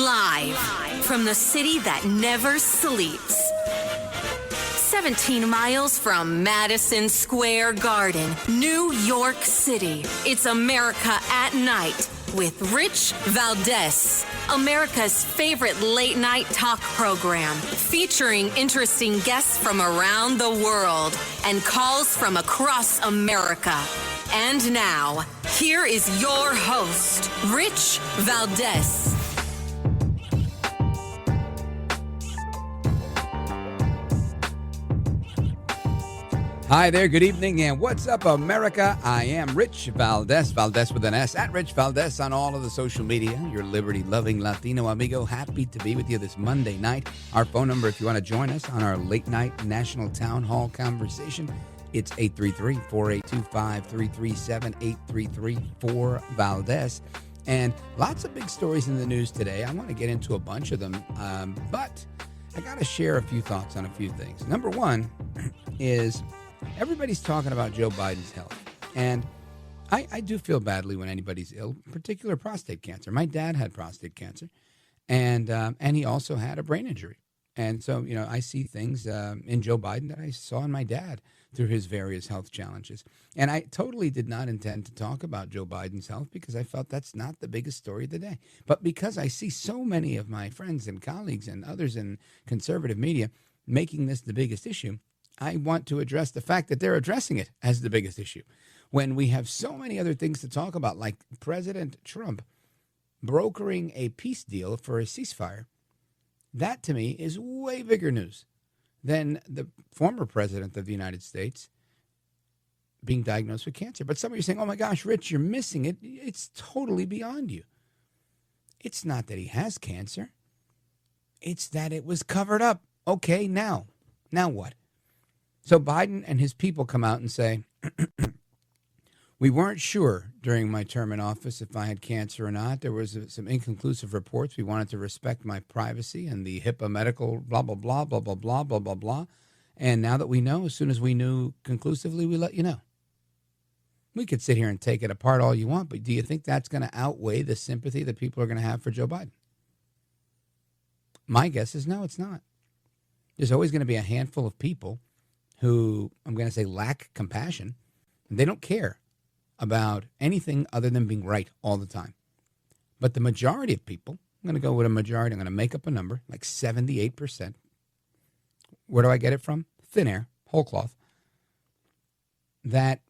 Live from the city that never sleeps. 17 miles from Madison Square Garden, New York City. It's America at Night with Rich Valdez. America's favorite late night talk program featuring interesting guests from around the world and calls from across America. And now, here is your host, Rich Valdez. Hi there, good evening, and what's up, America? I am Rich Valdez, Valdez with an S, at Rich Valdez on all of the social media. Your liberty-loving Latino amigo, happy to be with you this Monday night. Our phone number, if you want to join us on our late-night national town hall conversation, it's 833-482-5337, 833-4-VALDEZ. And lots of big stories in the news today. I want to get into a bunch of them, but I got to share a few thoughts on a few things. Number one is everybody's talking about Joe Biden's health. And I do feel badly when anybody's ill, in particular prostate cancer. My dad had prostate cancer, and he also had a brain injury. And so, you know, I see things in Joe Biden that I saw in my dad through his various health challenges. And I totally did not intend to talk about Joe Biden's health because I felt that's not the biggest story of the day. But because I see so many of my friends and colleagues and others in conservative media making this the biggest issue, I want to address the fact that they're addressing it as the biggest issue when we have so many other things to talk about, like President Trump brokering a peace deal for a ceasefire. That, to me, is way bigger news than the former president of the United States being diagnosed with cancer. But some of you are saying, oh, my gosh, Rich, you're missing it. It's totally beyond you. It's not that he has cancer. It's that it was covered up. Okay, now what? So Biden and his people come out and say, we weren't sure during my term in office if I had cancer or not. There was some inconclusive reports. We wanted to respect my privacy and the HIPAA medical blah, blah, blah, blah, blah, blah, blah, blah, blah. And now that we know, as soon as we knew conclusively, we let you know. We could sit here and take it apart all you want, but do you think that's going to outweigh the sympathy that people are going to have for Joe Biden? My guess is no, it's not. There's always going to be a handful of people who, I'm going to say, lack compassion. And they don't care about anything other than being right all the time. But the majority of people, I'm going to go with a majority, I'm going to make up a number, like 78%. Where do I get it from? Thin air, whole cloth. That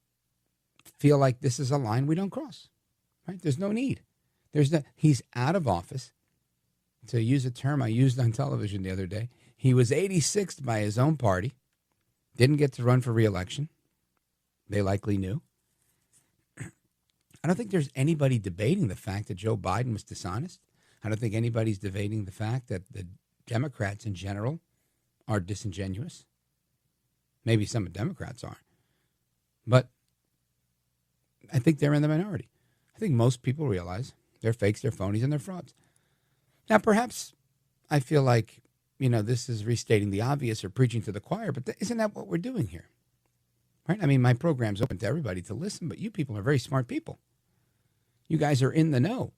feel like this is a line we don't cross. Right? There's no need. He's out of office. To use a term I used on television the other day, he was 86th by his own party. Didn't get to run for re-election. They likely knew. I don't think there's anybody debating the fact that Joe Biden was dishonest. I don't think anybody's debating the fact that the Democrats in general are disingenuous. Maybe some Democrats are. But I think they're in the minority. I think most people realize they're fakes, they're phonies, and they're frauds. Now, perhaps I feel like, you know, this is restating the obvious or preaching to the choir, but isn't that what we're doing here? Right? I mean, my program's open to everybody to listen, but you people are very smart people. You guys are in the know.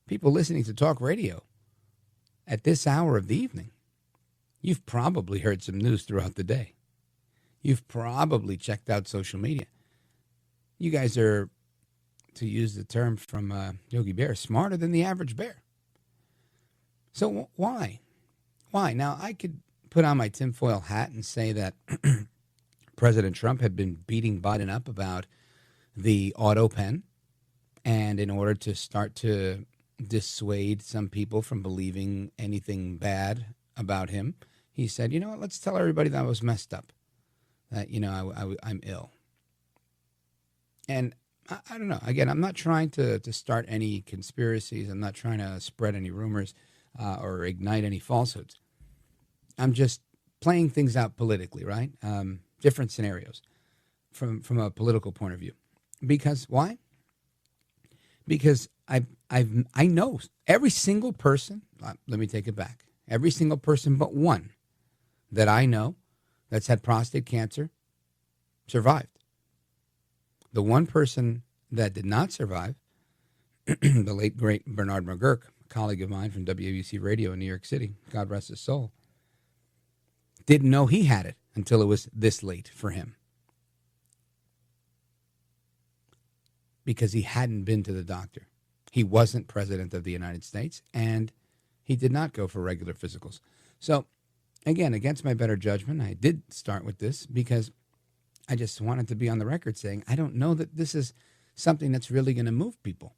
People listening to talk radio at this hour of the evening, you've probably heard some news throughout the day. You've probably checked out social media. You guys are, to use the term from Yogi Bear, smarter than the average bear. So why? Why? Now, I could put on my tinfoil hat and say that President Trump had been beating Biden up about the auto pen, and in order to start to dissuade some people from believing anything bad about him, he said, you know what, let's tell everybody that I was messed up, that, you know, I'm ill. And I don't know. Again, I'm not trying to start any conspiracies. I'm not trying to spread any rumors or ignite any falsehoods. I'm just playing things out politically, right? Different scenarios from a political point of view. Because why? Because I know every single person. Let me take it back. Every single person but one that I know that's had prostate cancer survived. The one person that did not survive, the late, great Bernard McGurk, a colleague of mine from WABC Radio in New York City, God rest his soul, didn't know he had it until it was this late for him. Because he hadn't been to the doctor. He wasn't president of the United States, and he did not go for regular physicals. So, again, against my better judgment, I did start with this because I just wanted to be on the record saying, I don't know that this is something that's really going to move people.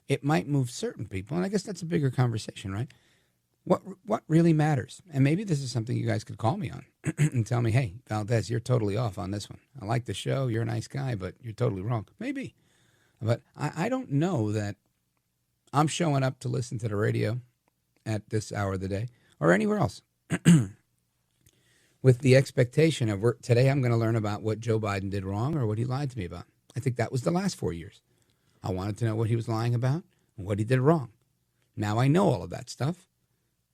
It might move certain people, and I guess that's a bigger conversation, right? What really matters? And maybe this is something you guys could call me on and tell me, hey, Valdez, you're totally off on this one. I like the show. You're a nice guy, but you're totally wrong. Maybe. But I don't know that I'm showing up to listen to the radio at this hour of the day or anywhere else with the expectation of today I'm going to learn about what Joe Biden did wrong or what he lied to me about. I think that was the last 4 years. I wanted to know what he was lying about and what he did wrong. Now I know all of that stuff.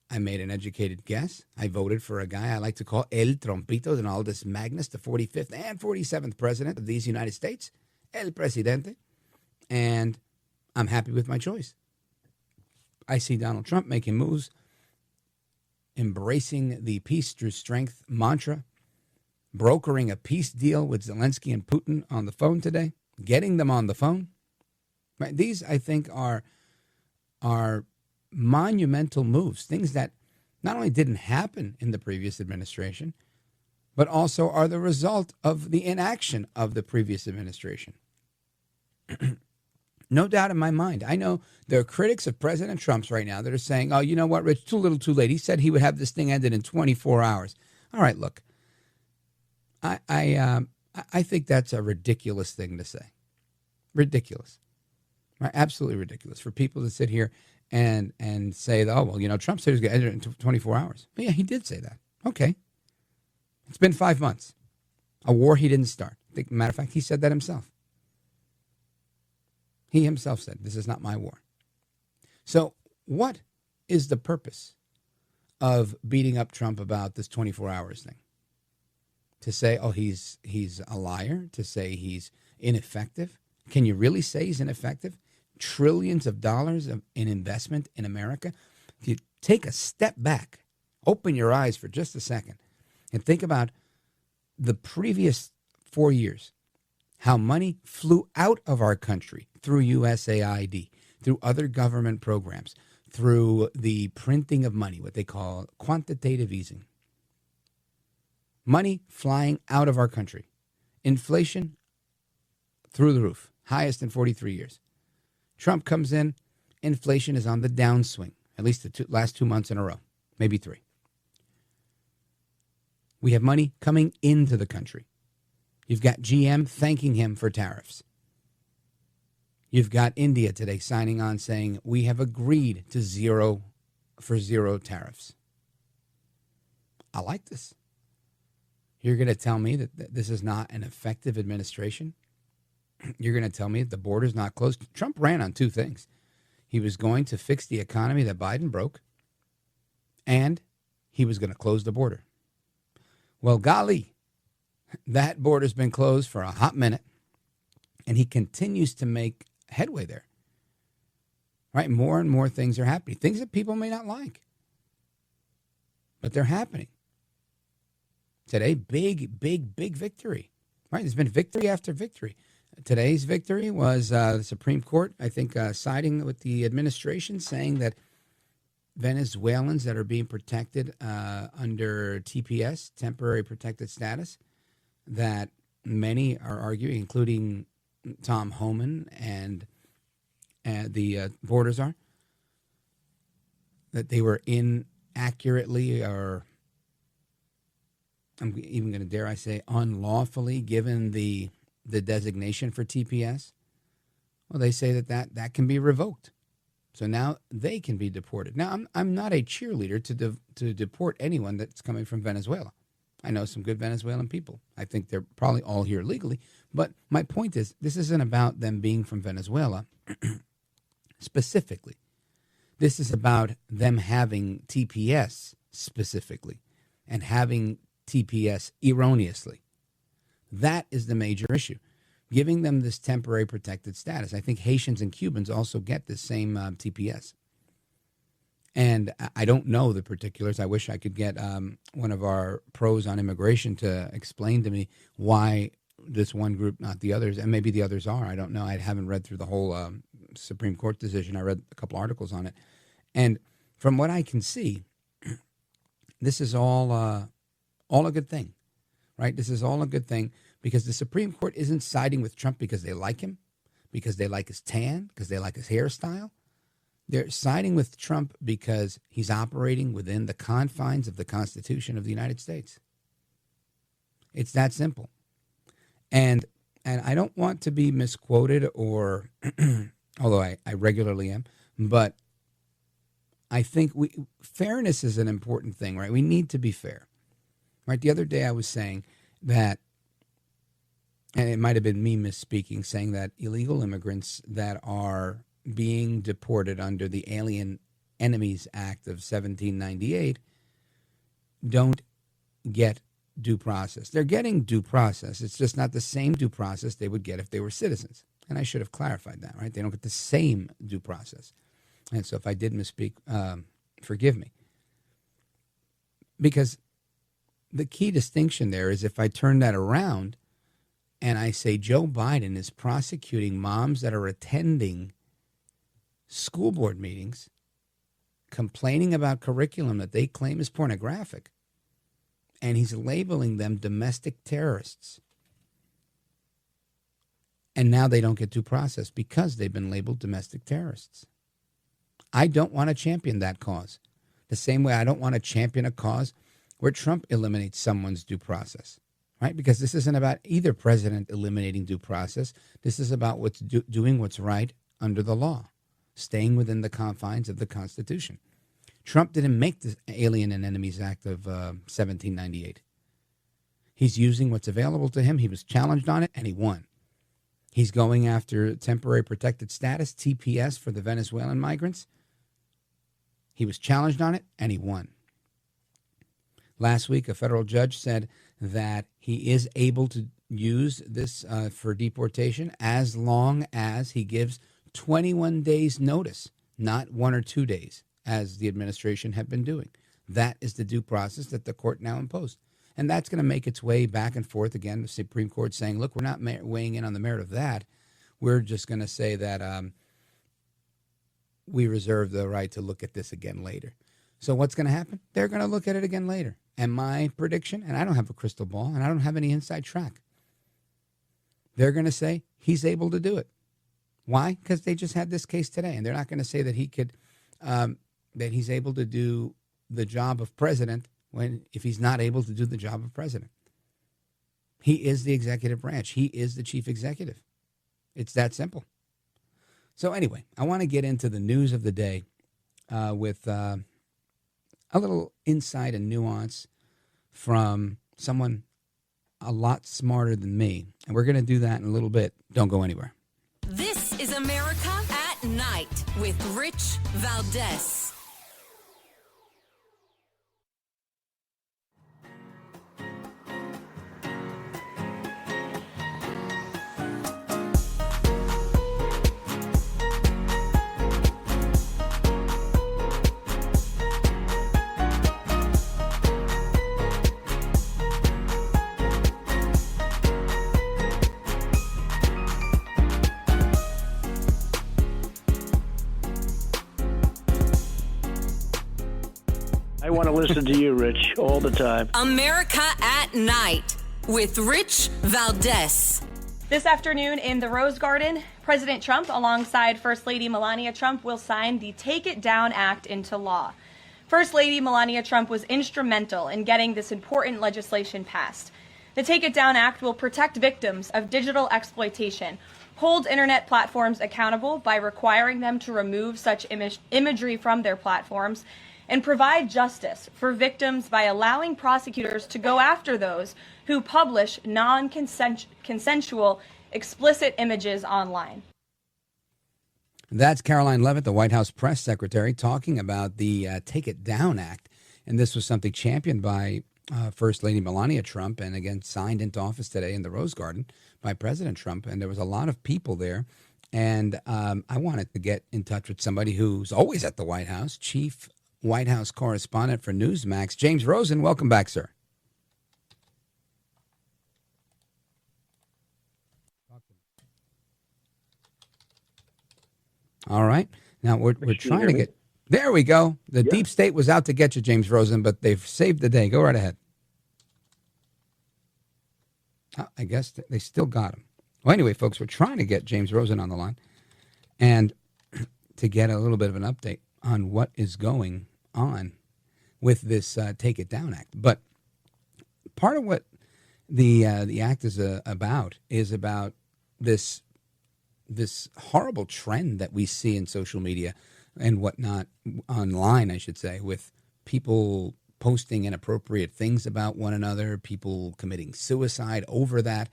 I made an educated guess. I voted for a guy I like to call El Trompito de Aldous Magnus, the 45th and 47th president of these United States, El Presidente. And I'm happy with my choice. I see Donald Trump making moves, embracing the peace through strength mantra, brokering a peace deal with Zelensky and Putin on the phone today, getting them on the phone. Right? These, I think, are monumental moves, things that not only didn't happen in the previous administration, but also are the result of the inaction of the previous administration. No doubt in my mind. I know there are critics of President Trump's right now that are saying, oh, you know what, Rich, too little, too late. He said he would have this thing ended in 24 hours. All right, look, I think that's a ridiculous thing to say. Ridiculous. Right? Absolutely ridiculous for people to sit here and say, oh, well, you know, Trump said he was going to end it in 24 hours. Well, yeah, he did say that. Okay. It's been 5 months. A war he didn't start. Matter of fact, he said that himself. He himself said, this is not my war. So what is the purpose of beating up Trump about this 24 hours thing? To say, oh, he's a liar? To say he's ineffective? Can you really say he's ineffective? Trillions of dollars in investment in America. If you take a step back, open your eyes for just a second, and think about the previous 4 years, how money flew out of our country through USAID, through other government programs, through the printing of money, what they call quantitative easing. Money flying out of our country. Inflation through the roof, highest in 43 years. Trump comes in, inflation is on the downswing, at least the last 2 months in a row, maybe 3. We have money coming into the country. You've got GM thanking him for tariffs. You've got India today signing on saying we have agreed to zero tariffs. I like this. You're going to tell me that this is not an effective administration? You're going to tell me that the border's not closed? Trump ran on 2 things. He was going to fix the economy that Biden broke, and he was going to close the border. Well, golly, that border's been closed for a hot minute, and he continues to make headway there. Right? More and more things are happening. Things that people may not like, but they're happening. Today, big victory. Right? There's been victory after victory. Today's victory was the Supreme Court, I think, siding with the administration, saying that Venezuelans that are being protected under TPS, temporary protected status, that many are arguing, including Tom Homan and the Borders are, that they were inaccurately, or I'm even going to dare I say unlawfully given the designation for TPS. Well, they say that can be revoked. So now they can be deported. Now, I'm not a cheerleader to deport anyone that's coming from Venezuela. I know some good Venezuelan people. I think they're probably all here legally. But my point is, this isn't about them being from Venezuela specifically. This is about them having TPS specifically and having TPS erroneously. That is the major issue. Giving them this temporary protected status. I think Haitians and Cubans also get this same TPS. And I don't know the particulars. I wish I could get one of our pros on immigration to explain to me why this one group, not the others, and maybe the others are. I don't know. I haven't read through the whole Supreme Court decision. I read a couple articles on it. And from what I can see, this is all a good thing, right? This is all a good thing because the Supreme Court isn't siding with Trump because they like him, because they like his tan, because they like his hairstyle. They're siding with Trump because he's operating within the confines of the Constitution of the United States. It's that simple. And I don't want to be misquoted or, although I regularly am, but I think fairness is an important thing, right? We need to be fair, right? The other day I was saying that, and it might have been me misspeaking, saying that illegal immigrants that are being deported under the Alien Enemies Act of 1798 don't get due process. They're getting due process. It's just not the same due process they would get if they were citizens. And I should have clarified that, right? They don't get the same due process. And so if I did misspeak, forgive me. Because the key distinction there is if I turn that around and I say Joe Biden is prosecuting moms that are attending school board meetings, complaining about curriculum that they claim is pornographic, and he's labeling them domestic terrorists. And now they don't get due process because they've been labeled domestic terrorists. I don't want to champion that cause. The same way I don't want to champion a cause where Trump eliminates someone's due process, right? Because this isn't about either president eliminating due process. This is about doing what's right under the law, staying within the confines of the Constitution. Trump didn't make the Alien and Enemies Act of 1798. He's using what's available to him. He was challenged on it, and he won. He's going after temporary protected status, TPS, for the Venezuelan migrants. He was challenged on it, and he won. Last week, a federal judge said that he is able to use this for deportation as long as he gives 21 days notice, not 1 or 2 days, as the administration had been doing. That is the due process that the court now imposed. And that's going to make its way back and forth again. The Supreme Court saying, look, we're not weighing in on the merit of that. We're just going to say that we reserve the right to look at this again later. So what's going to happen? They're going to look at it again later. And my prediction, and I don't have a crystal ball, and I don't have any inside track, they're going to say he's able to do it. Why? Because they just had this case today, and they're not going to say that he could, that he's able to do the job of president if he's not able to do the job of president. He is the executive branch. He is the chief executive. It's that simple. So anyway, I want to get into the news of the day with a little insight and nuance from someone a lot smarter than me. And we're going to do that in a little bit. Don't go anywhere. This is America at Night with Rich Valdez. I want to listen to you, Rich, all the time. America at Night with Rich Valdez. This afternoon in the Rose Garden, President Trump, alongside First Lady Melania Trump, will sign the Take It Down Act into law. First Lady Melania Trump was instrumental in getting this important legislation passed. The Take It Down Act will protect victims of digital exploitation, hold internet platforms accountable by requiring them to remove such imagery from their platforms, and provide justice for victims by allowing prosecutors to go after those who publish non-consensual explicit images online. That's Caroline Leavitt, the White House press secretary, talking about the Take It Down Act. And this was something championed by First Lady Melania Trump and, again, signed into office today in the Rose Garden by President Trump. And there was a lot of people there. And I wanted to get in touch with somebody who's always at the White House, Chief White House correspondent for Newsmax. James Rosen, welcome back, sir. All right. Now, we're trying to get... There we go. The deep state was out to get you, James Rosen, but they've saved the day. Go right ahead. Oh, I guess they still got him. Well, anyway, folks, we're trying to get James Rosen on the line and to get a little bit of an update on what is going on with this Take It Down Act. But part of what the act is about this horrible trend that we see in social media and whatnot, online, I should say, with people posting inappropriate things about one another, people committing suicide over that.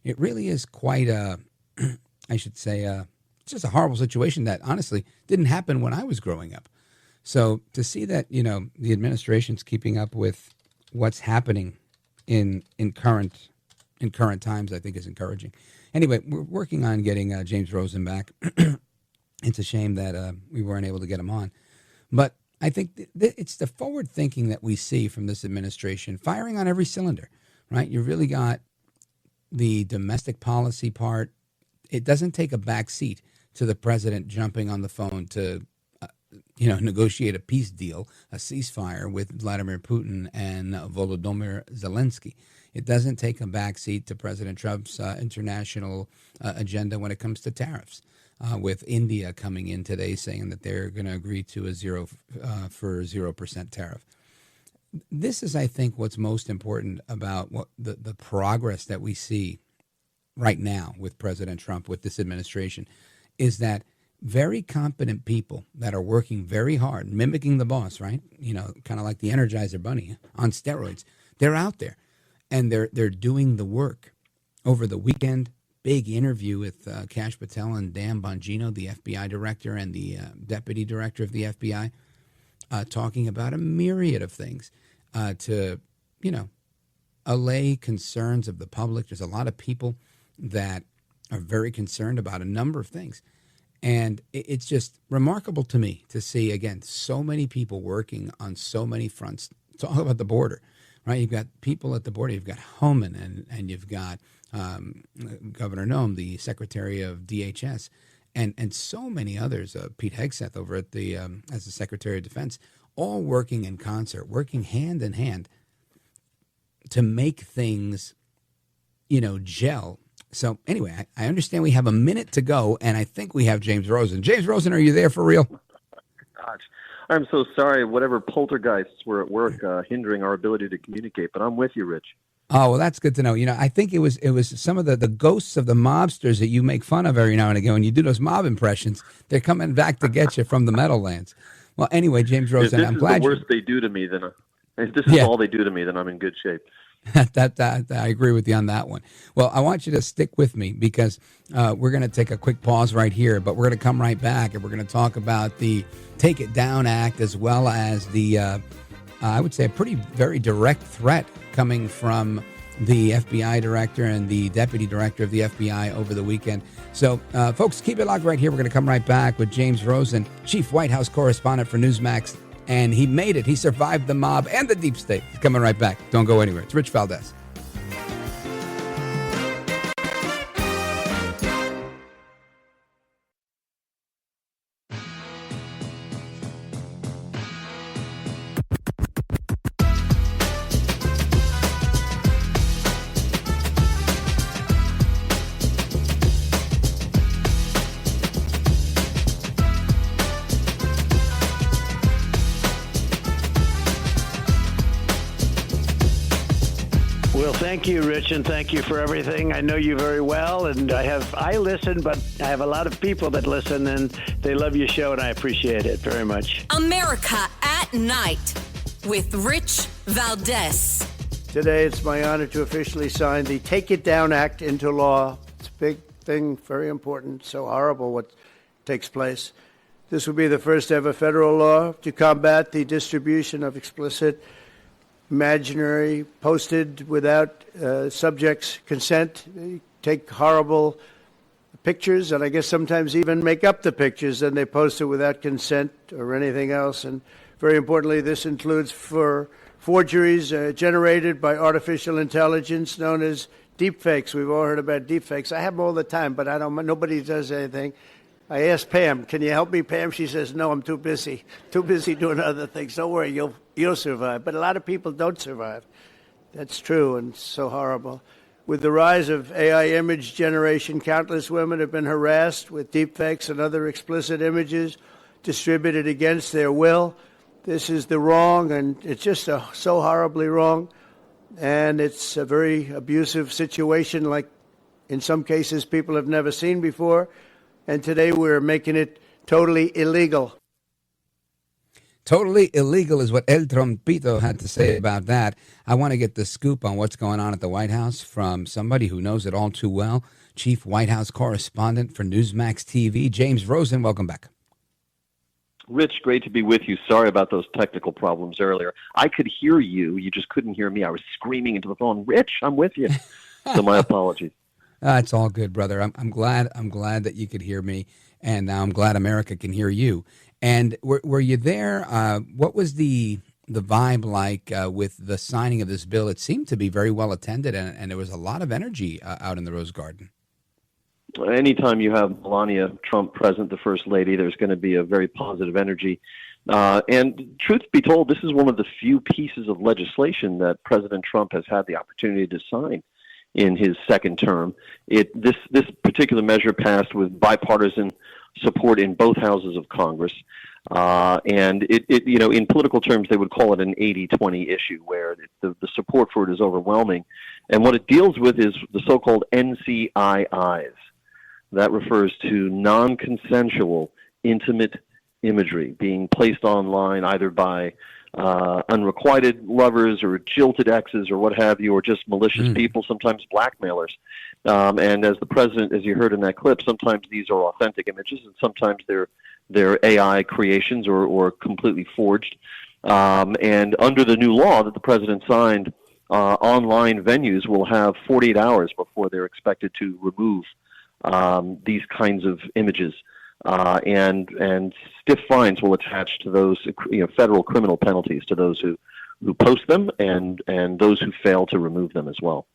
It really is quite I should say, it's just a horrible situation that honestly didn't happen when I was growing up. So to see that, the administration's keeping up with what's happening in current times, I think is encouraging. Anyway, we're working on getting James Rosen back. It's a shame that we weren't able to get him on. But I think it's the forward thinking that we see from this administration, firing on every cylinder, right? You really got the domestic policy part. It doesn't take a back seat to the president jumping on the phone to, negotiate a peace deal, a ceasefire with Vladimir Putin and Volodymyr Zelensky. It doesn't take a back seat to President Trump's international agenda when it comes to tariffs. With India coming in today saying that they're going to agree to a 0% tariff. This is, I think, what's most important about what the progress that we see right now with President Trump, with this administration, is that very competent people that are working very hard, mimicking the boss, right? Kind of like the Energizer Bunny on steroids. They're out there, and they're doing the work. Over the weekend, big interview with Kash, Patel, and Bongino, the FBI director and the deputy director of the FBI, talking about a myriad of things to, allay concerns of the public. There's a lot of people that are very concerned about a number of things. And it's just remarkable to me to see, again, so many people working on so many fronts. Talk about the border, right? You've got people at the border. You've got Homan and you've got Governor Noem, the Secretary of DHS, and so many others, Pete Hegseth over at the as the Secretary of Defense, all working in concert, working hand in hand to make things, gel. So anyway, I understand we have a minute to go, and I think we have James Rosen. James Rosen, are you there for real? Gosh, I'm so sorry. Whatever poltergeists were at work hindering our ability to communicate, but I'm with you, Rich. Oh, well, that's good to know. I think it was some of the ghosts of the mobsters that you make fun of every now and again when you do those mob impressions. They're coming back to get you from the Meadowlands. Well, anyway, James Rosen, I'm glad. If this is the worst they do to me, then if this is all they do to me, then I'm in good shape. That I agree with you on that one. Well, I want you to stick with me because we're going to take a quick pause right here, but we're going to come right back and we're going to talk about the Take It Down Act as well as the, I would say, a very direct threat coming from the FBI director and the deputy director of the FBI over the weekend. So, folks, keep it locked right here. We're going to come right back with James Rosen, chief White House correspondent for Newsmax. And he made it. He survived the mob and the deep state. He's coming right back. Don't go anywhere. It's Rich Valdez. Thank you, Rich, and thank you for everything. I know you very well, and I listen, but I have a lot of people that listen, and they love your show, and I appreciate it very much. America at Night with Rich Valdez. Today, it's my honor to officially sign the Take It Down Act into law. It's a big thing, very important, so horrible what takes place. This will be the first ever federal law to combat the distribution of explicit, imaginary, posted without subjects' consent, take horrible pictures, and I guess sometimes even make up the pictures, and they post it without consent or anything else, and Very importantly, this includes for forgeries generated by artificial intelligence known as deepfakes. We've all heard about deepfakes. I have them all the time, but nobody does anything. I asked Pam, can you help me, Pam? She says, no, I'm too busy doing other things. Don't worry, you'll survive. But a lot of people don't survive. That's true and so horrible. With the rise of AI image generation, countless women have been harassed with deepfakes and other explicit images distributed against their will. This is the wrong, and it's just so horribly wrong. And it's a very abusive situation, like in some cases people have never seen before. And today we're making it totally illegal. Totally illegal is what El Trompito had to say about that. I want to get the scoop on what's going on at the White House from somebody who knows it all too well, Chief White House Correspondent for Newsmax TV, James Rosen. Welcome back. Rich, great to be with you. Sorry about those technical problems earlier. I could hear you. You just couldn't hear me. I was screaming into the phone, Rich, I'm with you. So my apologies. It's all good, brother. I'm glad that you could hear me, and now I'm glad America can hear you. And were you there? What was the vibe like with the signing of this bill? It seemed to be very well attended, and there was a lot of energy out in the Rose Garden. Anytime you have Melania Trump present, the First Lady, there's going to be a very positive energy. And truth be told, this is one of the few pieces of legislation that President Trump has had the opportunity to sign in his second term. This particular measure passed with bipartisan support in both houses of Congress. And in political terms, they would call it an 80-20 issue, where the support for it is overwhelming. And what it deals with is the so-called NCIIs. That refers to non-consensual intimate imagery being placed online either by unrequited lovers or jilted exes or what have you, or just malicious people, sometimes blackmailers. And as the president, as you heard in that clip, sometimes these are authentic images and sometimes they're AI creations or completely forged. And under the new law that the president signed, online venues will have 48 hours before they're expected to remove these kinds of images. And stiff fines will attach to those, federal criminal penalties to those who post them and those who fail to remove them as well.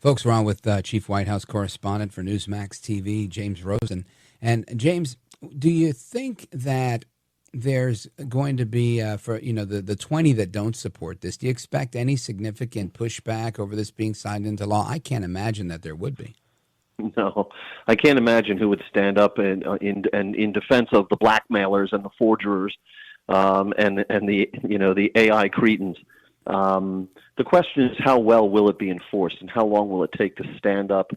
Folks, we're on with Chief White House Correspondent for Newsmax TV, James Rosen. And James, do you think that there's going to be, for the 20 that don't support this, do you expect any significant pushback over this being signed into law? I can't imagine that there would be. No, I can't imagine who would stand up in defense of the blackmailers and the forgers and the AI cretins. The question is, how well will it be enforced, and how long will it take to stand up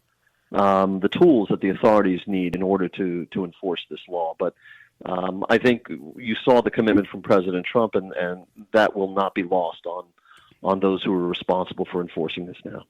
the tools that the authorities need in order to enforce this law? But I think you saw the commitment from President Trump, and that will not be lost on those who are responsible for enforcing this now.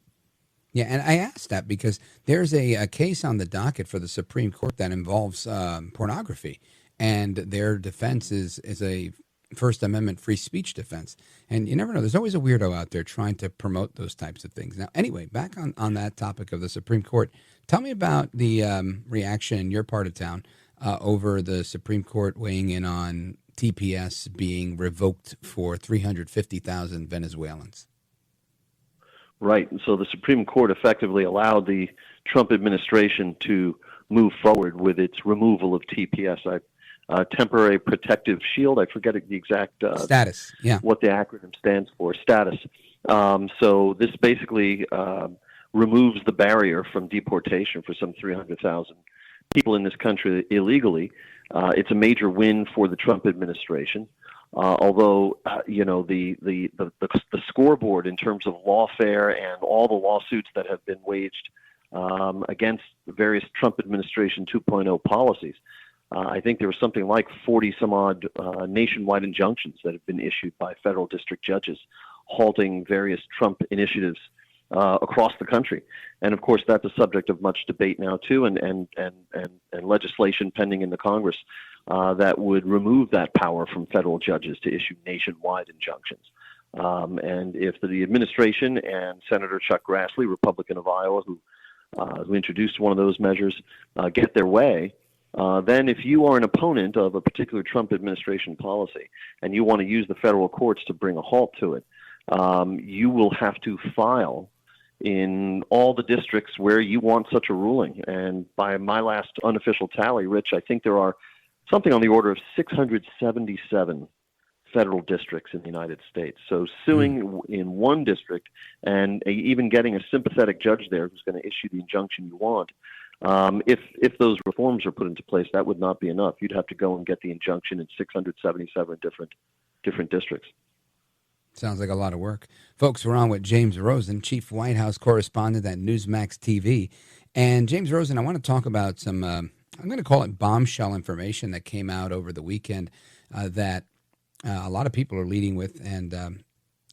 Yeah, and I asked that because there's a case on the docket for the Supreme Court that involves pornography, and their defense is a First Amendment free speech defense. And you never know. There's always a weirdo out there trying to promote those types of things. Now, anyway, back on that topic of the Supreme Court, tell me about the reaction in your part of town over the Supreme Court weighing in on TPS being revoked for 350,000 Venezuelans. Right. And so the Supreme Court effectively allowed the Trump administration to move forward with its removal of TPS, temporary protective shield. I forget the exact status. Yeah. What the acronym stands for. Status. So this basically removes the barrier from deportation for some 300,000 people in this country illegally. It's a major win for the Trump administration. Although the scoreboard in terms of lawfare and all the lawsuits that have been waged against the various Trump administration 2.0 policies, I think there was something like 40 some odd nationwide injunctions that have been issued by federal district judges, halting various Trump initiatives across the country. And of course, that's a subject of much debate now too, and legislation pending in the Congress that would remove that power from federal judges to issue nationwide injunctions. And if the administration and Senator Chuck Grassley, Republican of Iowa, who introduced one of those measures, get their way, then if you are an opponent of a particular Trump administration policy and you want to use the federal courts to bring a halt to it, you will have to file in all the districts where you want such a ruling. And by my last unofficial tally, Rich, I think there are something on the order of 677 federal districts in the United States. So suing in one district and even getting a sympathetic judge there who's going to issue the injunction you want, if those reforms are put into place, that would not be enough. You'd have to go and get the injunction in 677 different districts. Sounds like a lot of work. Folks, we're on with James Rosen, Chief White House Correspondent at Newsmax TV. And James Rosen, I want to talk about some, I'm going to call it bombshell information that came out over the weekend that a lot of people are leading with, and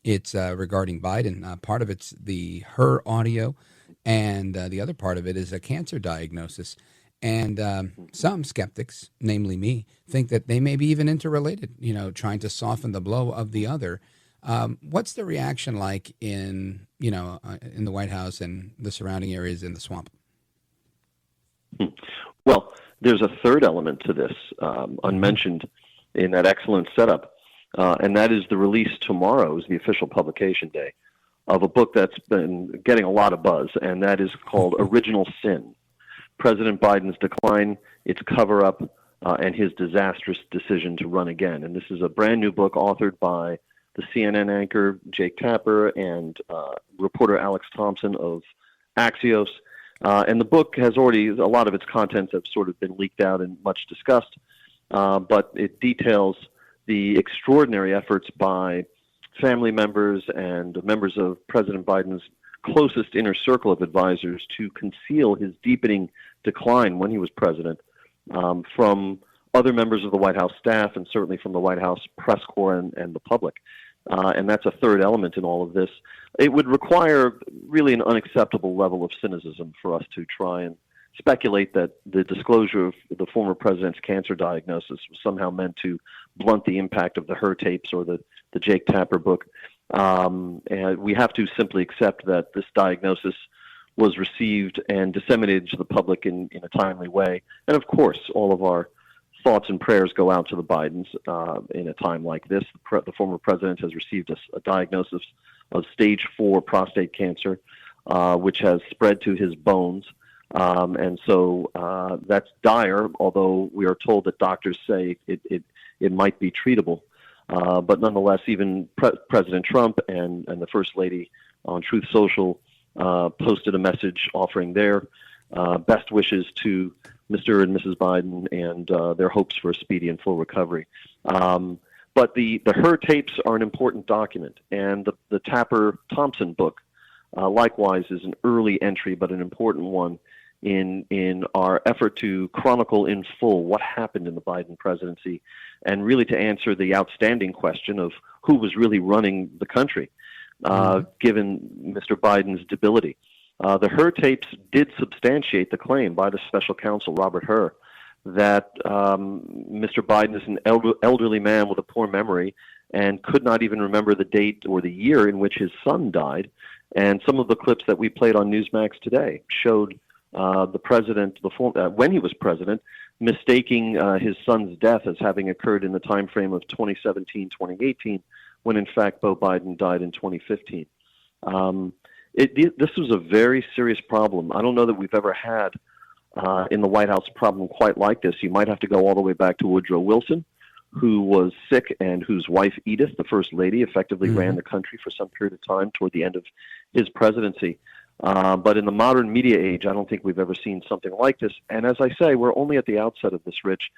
it's regarding Biden. Part of it's her audio, and the other part of it is a cancer diagnosis. And some skeptics, namely me, think that they may be even interrelated, trying to soften the blow of the other. What's the reaction like in the White House and the surrounding areas in the swamp? Well, there's a third element to this, unmentioned in that excellent setup, and that is the release tomorrow is the official publication day of a book that's been getting a lot of buzz, and that is called Original Sin: President Biden's Decline, Its Cover-Up, and His Disastrous Decision to Run Again. And this is a brand new book authored by the CNN anchor Jake Tapper and reporter Alex Thompson of Axios. And the book has already, a lot of its contents have sort of been leaked out and much discussed, but it details the extraordinary efforts by family members and members of President Biden's closest inner circle of advisors to conceal his deepening decline when he was president from other members of the White House staff and certainly from the White House press corps and the public. And that's a third element in all of this. It would require really an unacceptable level of cynicism for us to try and speculate that the disclosure of the former president's cancer diagnosis was somehow meant to blunt the impact of the Her tapes or the Jake Tapper book. And we have to simply accept that this diagnosis was received and disseminated to the public in a timely way. And of course, all of our thoughts and prayers go out to the Bidens in a time like this. The former president has received a diagnosis of stage 4 prostate cancer, which has spread to his bones. And so that's dire, although we are told that doctors say it might be treatable. But nonetheless, even President Trump and the First Lady on Truth Social posted a message offering their best wishes to Mr. and Mrs. Biden and their hopes for a speedy and full recovery. But the Her tapes are an important document, and the Tapper-Thompson book likewise is an early entry, but an important one in our effort to chronicle in full what happened in the Biden presidency and really to answer the outstanding question of who was really running the country, given Mr. Biden's debility. The Her tapes did substantiate the claim by the special counsel, Robert Hur, that Mr. Biden is an elderly man with a poor memory and could not even remember the date or the year in which his son died. And some of the clips that we played on Newsmax today showed the president, when he was president, mistaking his son's death as having occurred in the time frame of 2017-2018, when in fact Beau Biden died in 2015. This was a very serious problem. I don't know that we've ever had in the White House a problem quite like this. You might have to go all the way back to Woodrow Wilson, who was sick and whose wife Edith, the First Lady, effectively ran the country for some period of time toward the end of his presidency. But in the modern media age, I don't think we've ever seen something like this. And as I say, we're only at the outset of this, Rich.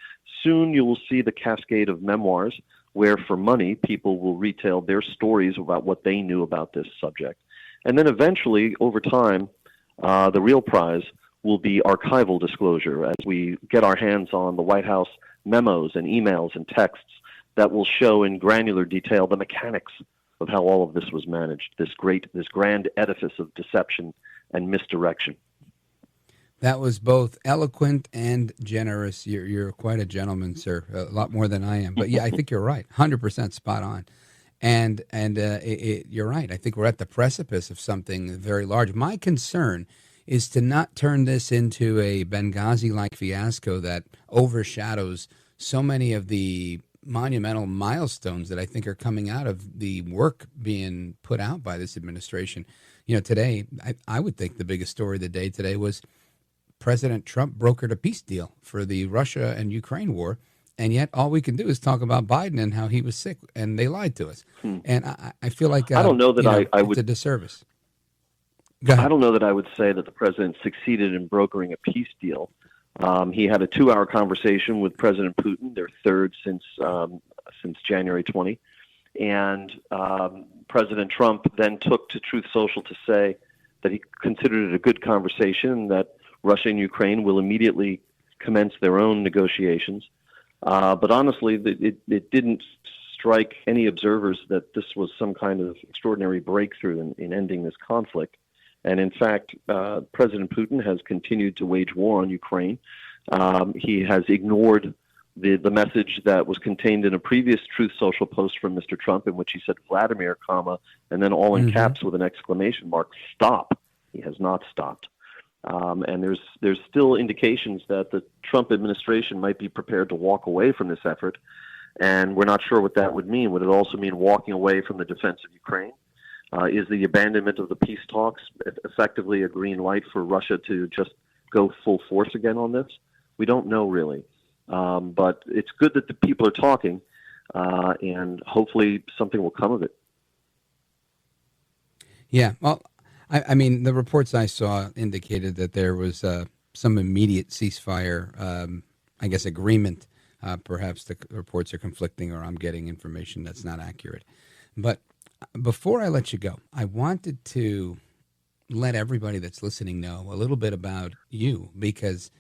Soon you will see the cascade of memoirs where, for money, people will retail their stories about what they knew about this subject. And then eventually, over time, the real prize will be archival disclosure as we get our hands on the White House memos and emails and texts that will show in granular detail the mechanics of how all of this was managed, this grand edifice of deception and misdirection. That was both eloquent and generous. You're quite a gentleman, sir, a lot more than I am. But yeah, I think you're right, 100% spot on. And you're right. I think we're at the precipice of something very large. My concern is to not turn this into a Benghazi-like fiasco that overshadows so many of the monumental milestones that I think are coming out of the work being put out by this administration. You know, today, I would think the biggest story of the day today was President Trump brokered a peace deal for the Russia and Ukraine war, and yet all we can do is talk about Biden and how he was sick, and they lied to us. And I feel like I don't know that I would. It's a disservice. I don't know that I would say that the president succeeded in brokering a peace deal. He had a 2-hour conversation with President Putin, their third since January 20, and President Trump then took to Truth Social to say that he considered it a good conversation, that Russia and Ukraine will immediately commence their own negotiations. But honestly, it didn't strike any observers that this was some kind of extraordinary breakthrough in ending this conflict. And in fact, President Putin has continued to wage war on Ukraine. He has ignored the message that was contained in a previous Truth Social post from Mr. Trump, in which he said Vladimir, comma, and then all in caps with an exclamation mark, stop. He has not stopped. And there's still indications that the Trump administration might be prepared to walk away from this effort. And we're not sure what that would mean. Would it also mean walking away from the defense of Ukraine? Is the abandonment of the peace talks effectively a green light for Russia to just go full force again on this? We don't know really. But it's good that the people are talking, and hopefully something will come of it. Yeah, well, I mean, the reports I saw indicated that there was some immediate ceasefire, I guess, agreement. Perhaps the reports are conflicting, or I'm getting information that's not accurate. But before I let you go, I wanted to let everybody that's listening know a little bit about you, because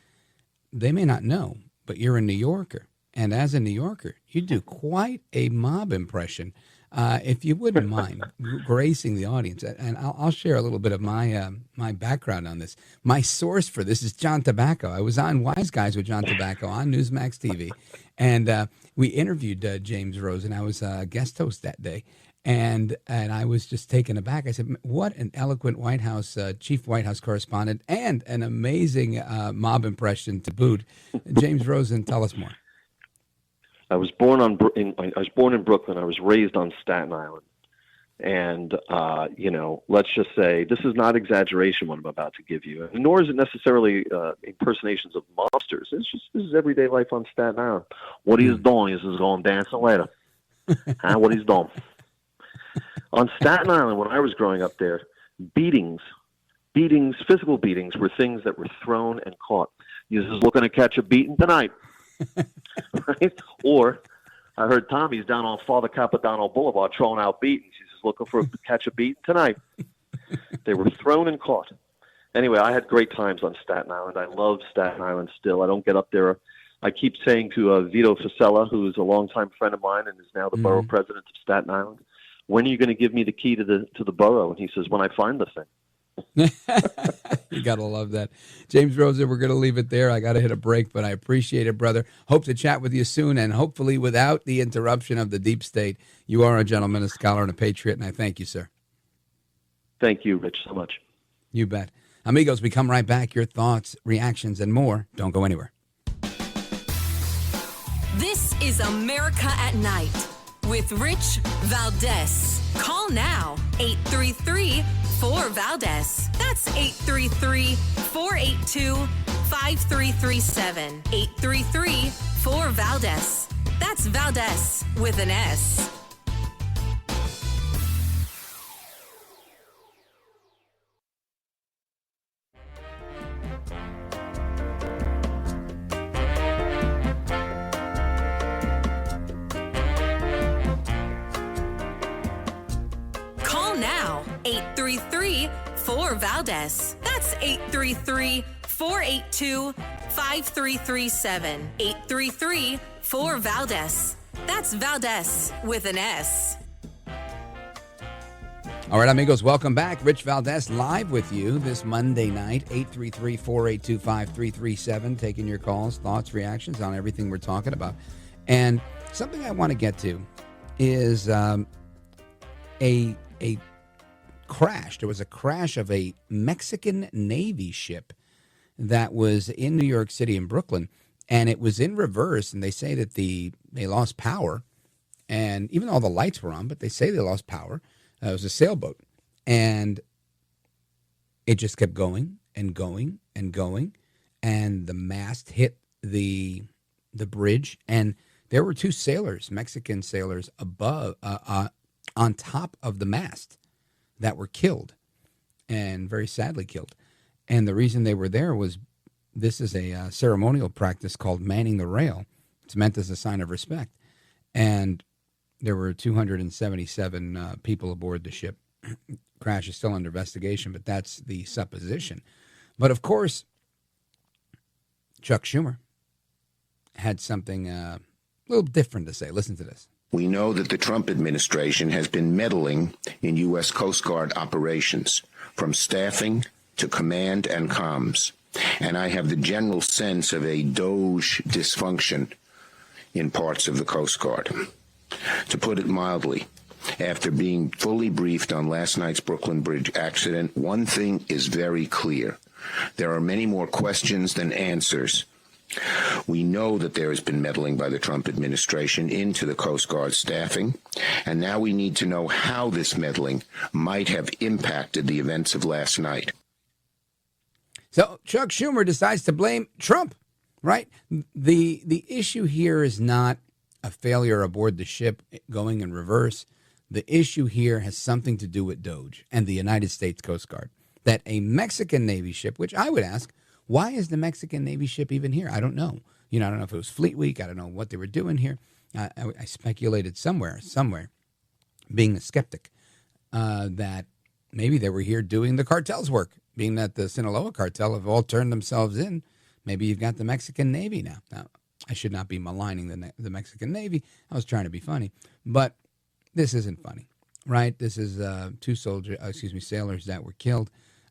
they may not know, but you're a New Yorker. And as a New Yorker, you do quite a mob impression. If you wouldn't mind gracing the audience, and I'll share a little bit of my background on this. My source for this is John Tobacco. I was on Wise Guys with John Tobacco on Newsmax TV, and we interviewed James Rosen. I was a guest host that day, and I was just taken aback. I said, "What an eloquent White House chief White House correspondent, and an amazing mob impression to boot." James Rosen, tell us more. I was born in Brooklyn. I was raised on Staten Island, and let's just say this is not exaggeration what I'm about to give you, nor is it necessarily impersonations of mobsters. This is everyday life on Staten Island. What he's doing is going dancing later. What he's doing on Staten Island when I was growing up there, beatings, physical beatings were things that were thrown and caught. You're just looking to catch a beating tonight. Right? Or I heard Tommy's down on Father Capodanno Boulevard throwing out beatings. He's just looking for catch a beating tonight. They were thrown and caught. Anyway, I had great times on Staten Island. I love Staten Island still. I don't get up there. I keep saying to Vito Fasella, who is a longtime friend of mine and is now the borough president of Staten Island, when are you going to give me the key to the borough? And he says, when I find the thing. You got to love that. James Rosen, we're going to leave it there. I got to hit a break, but I appreciate it, brother. Hope to chat with you soon, and hopefully without the interruption of the deep state. You are a gentleman, a scholar, and a patriot, and I thank you, sir. Thank you, Rich, so much. You bet. Amigos, we come right back. Your thoughts, reactions, and more. Don't go anywhere. This is America at Night with Rich Valdez. Call now, 833-4-VALDEZ. That's 833-482-5337. 833-4-VALDEZ. That's Valdez with an S. Now, 833-4-VALDEZ. That's 833-482-5337. 833-4-VALDEZ. That's Valdez with an S. All right, amigos, welcome back. Rich Valdez live with you this Monday night, 833-482-5337, taking your calls, thoughts, reactions on everything we're talking about. And something I want to get to is a crashed. There was a crash of a Mexican Navy ship that was in New York City and Brooklyn, and it was in reverse, and they say that they lost power, and even though all the lights were on, but they say they lost power. It was a sailboat, and it just kept going and going and going, and the mast hit the bridge, and there were 2 sailors, Mexican sailors, above on top of the mast that were killed, and very sadly killed. And the reason they were there was this is a ceremonial practice called manning the rail. It's meant as a sign of respect. And there were 277 people aboard the ship. Crash is still under investigation, but that's the supposition. But of course, Chuck Schumer had something a little different to say. Listen to this. We know that the Trump administration has been meddling in U.S. Coast Guard operations, from staffing to command and comms. And I have the general sense of a Doge dysfunction in parts of the Coast Guard. To put it mildly, after being fully briefed on last night's Brooklyn Bridge accident, one thing is very clear. There are many more questions than answers. We know that there has been meddling by the Trump administration into the Coast Guard staffing, and now we need to know how this meddling might have impacted the events of last night. So Chuck Schumer decides to blame Trump, right? The issue here is not a failure aboard the ship going in reverse. The issue here has something to do with Doge and the United States Coast Guard. That a Mexican Navy ship, which I would ask, why is the Mexican Navy ship even here? I don't know. I don't know if it was Fleet Week. I don't know what they were doing here. I speculated somewhere, being a skeptic, that maybe they were here doing the cartel's work, being that the Sinaloa cartel have all turned themselves in. Maybe you've got the Mexican Navy now. Now, I should not be maligning the Mexican Navy. I was trying to be funny, but this isn't funny, right? This is 2 sailors that were killed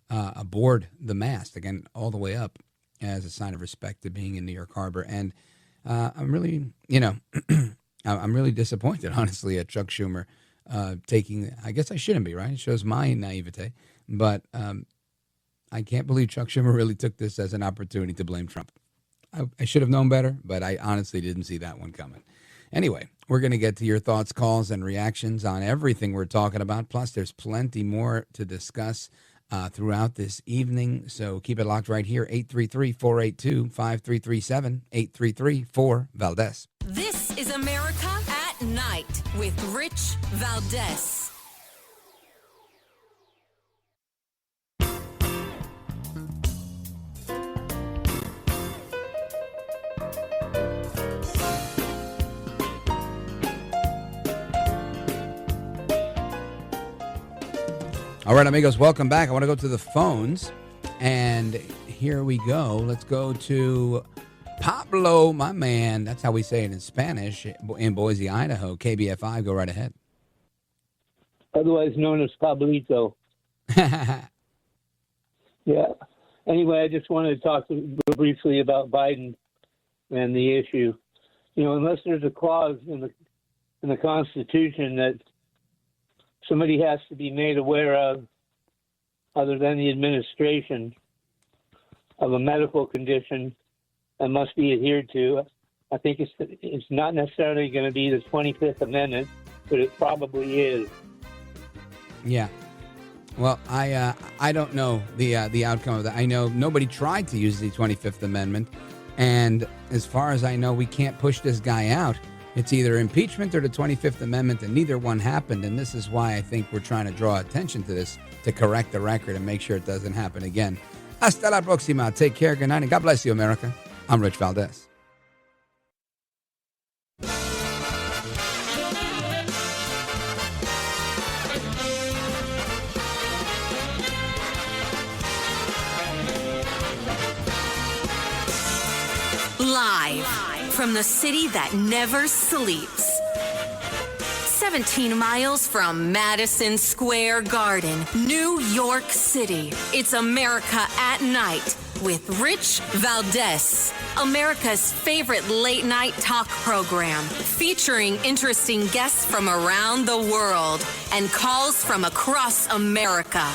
aboard the mast, again, all the way up, as a sign of respect to being in New York Harbor. And I'm really, I'm really disappointed, honestly, at Chuck Schumer taking, I guess I shouldn't be, right? It shows my naivete. But I can't believe Chuck Schumer really took this as an opportunity to blame Trump. I should have known better, but I honestly didn't see that one coming. Anyway, we're going to get to your thoughts, calls, and reactions on everything we're talking about. Plus, there's plenty more to discuss throughout this evening. So keep it locked right here, 833-482-5337, 833-4-Valdez. This is America at Night with Rich Valdez. All right, amigos, welcome back. I want to go to the phones, and here we go. Let's go to Pablo, my man. That's how we say it in Spanish, in Boise, Idaho. KBFI, go right ahead. Otherwise known as Pablito. Yeah. Anyway, I just wanted to talk briefly about Biden and the issue. Unless there's a clause in the Constitution that somebody has to be made aware of, other than the administration, of a medical condition that must be adhered to, I think it's not necessarily going to be the 25th Amendment, but it probably is. Yeah. Well, I don't know the outcome of that. I know nobody tried to use the 25th Amendment, and as far as I know, we can't push this guy out. It's either impeachment or the 25th Amendment, and neither one happened. And this is why I think we're trying to draw attention to this, to correct the record and make sure it doesn't happen again. Hasta la próxima. Take care. Good night, and God bless you, America. I'm Rich Valdez. Live from the city that never sleeps. 17 miles from Madison Square Garden, New York City. It's America at Night with Rich Valdez, America's favorite late-night talk program, featuring interesting guests from around the world and calls from across America.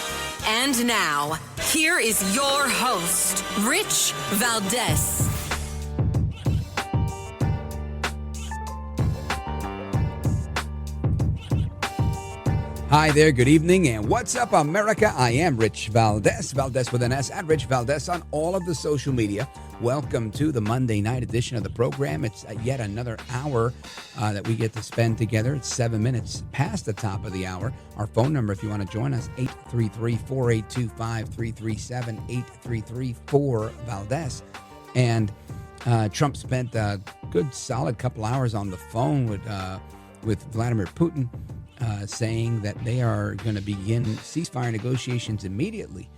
And now, here is your host, Rich Valdez. Hi there, good evening, and what's up, America? I am Rich Valdez, Valdez with an S, at Rich Valdez on all of the social media. Welcome to the Monday night edition of the program. It's yet another hour that we get to spend together. It's 7 minutes past the top of the hour. Our phone number, if you want to join us, 833-482-5337, 833-4-Valdez. And Trump spent a good solid couple hours on the phone with Vladimir Putin, saying that they are going to begin ceasefire negotiations immediately.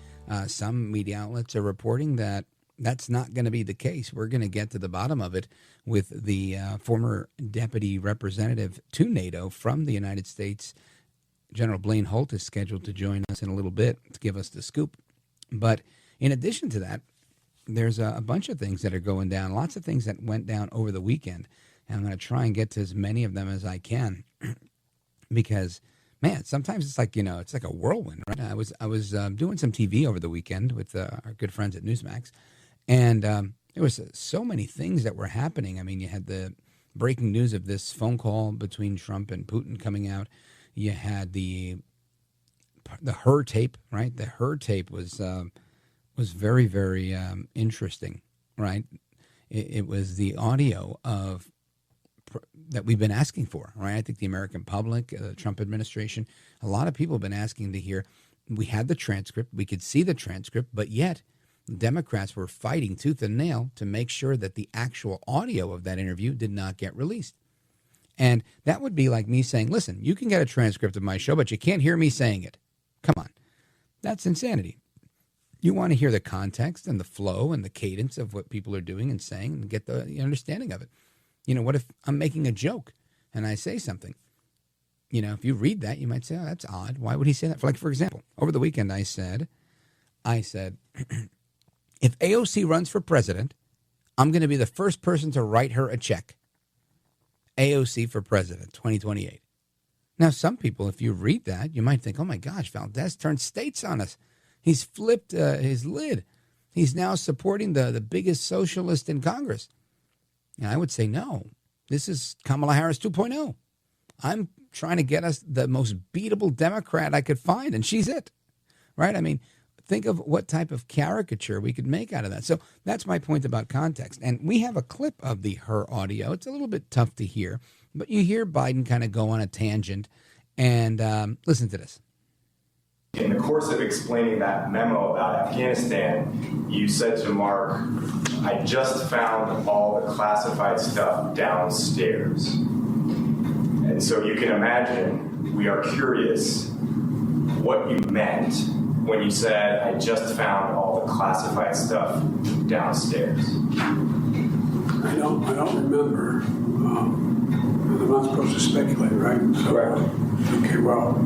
Some media outlets are reporting that that's not going to be the case. We're going to get to the bottom of it with the former deputy representative to NATO from the United States. General Blaine Holt is scheduled to join us in a little bit to give us the scoop. But in addition to that, there's a bunch of things that are going down, lots of things that went down over the weekend. And I'm going to try and get to as many of them as I can. Because, man, sometimes it's like, it's like a whirlwind, right? I was doing some TV over the weekend with our good friends at Newsmax, and there was so many things that were happening. I mean, you had the breaking news of this phone call between Trump and Putin coming out. You had the her tape, right? The her tape was very, very interesting, right? It was the audio of that we've been asking for, right? I think the American public, the Trump administration, a lot of people have been asking to hear. We had the transcript, we could see the transcript, but yet Democrats were fighting tooth and nail to make sure that the actual audio of that interview did not get released. And that would be like me saying, listen, you can get a transcript of my show, but you can't hear me saying it. Come on. That's insanity. You want to hear the context and the flow and the cadence of what people are doing and saying and get the understanding of it. What if I'm making a joke and I say something? If you read that, you might say, oh, that's odd. Why would he say that? For example, over the weekend, I said, if AOC runs for president, I'm going to be the first person to write her a check. AOC for president, 2028. Now, some people, if you read that, you might think, oh, my gosh, Valdez turned states on us. He's flipped his lid. He's now supporting the biggest socialist in Congress. And I would say, no, this is Kamala Harris 2.0. I'm trying to get us the most beatable Democrat I could find, and she's it, right? I mean, think of what type of caricature we could make out of that. So that's my point about context. And we have a clip of her audio. It's a little bit tough to hear, but you hear Biden kind of go on a tangent. And listen to this. In the course of explaining that memo about Afghanistan, you said to Mark, I just found all the classified stuff downstairs. And so you can imagine, we are curious what you meant when you said, I just found all the classified stuff downstairs. I don't remember. I'm not supposed to speculate, right? So, correct. Okay, well,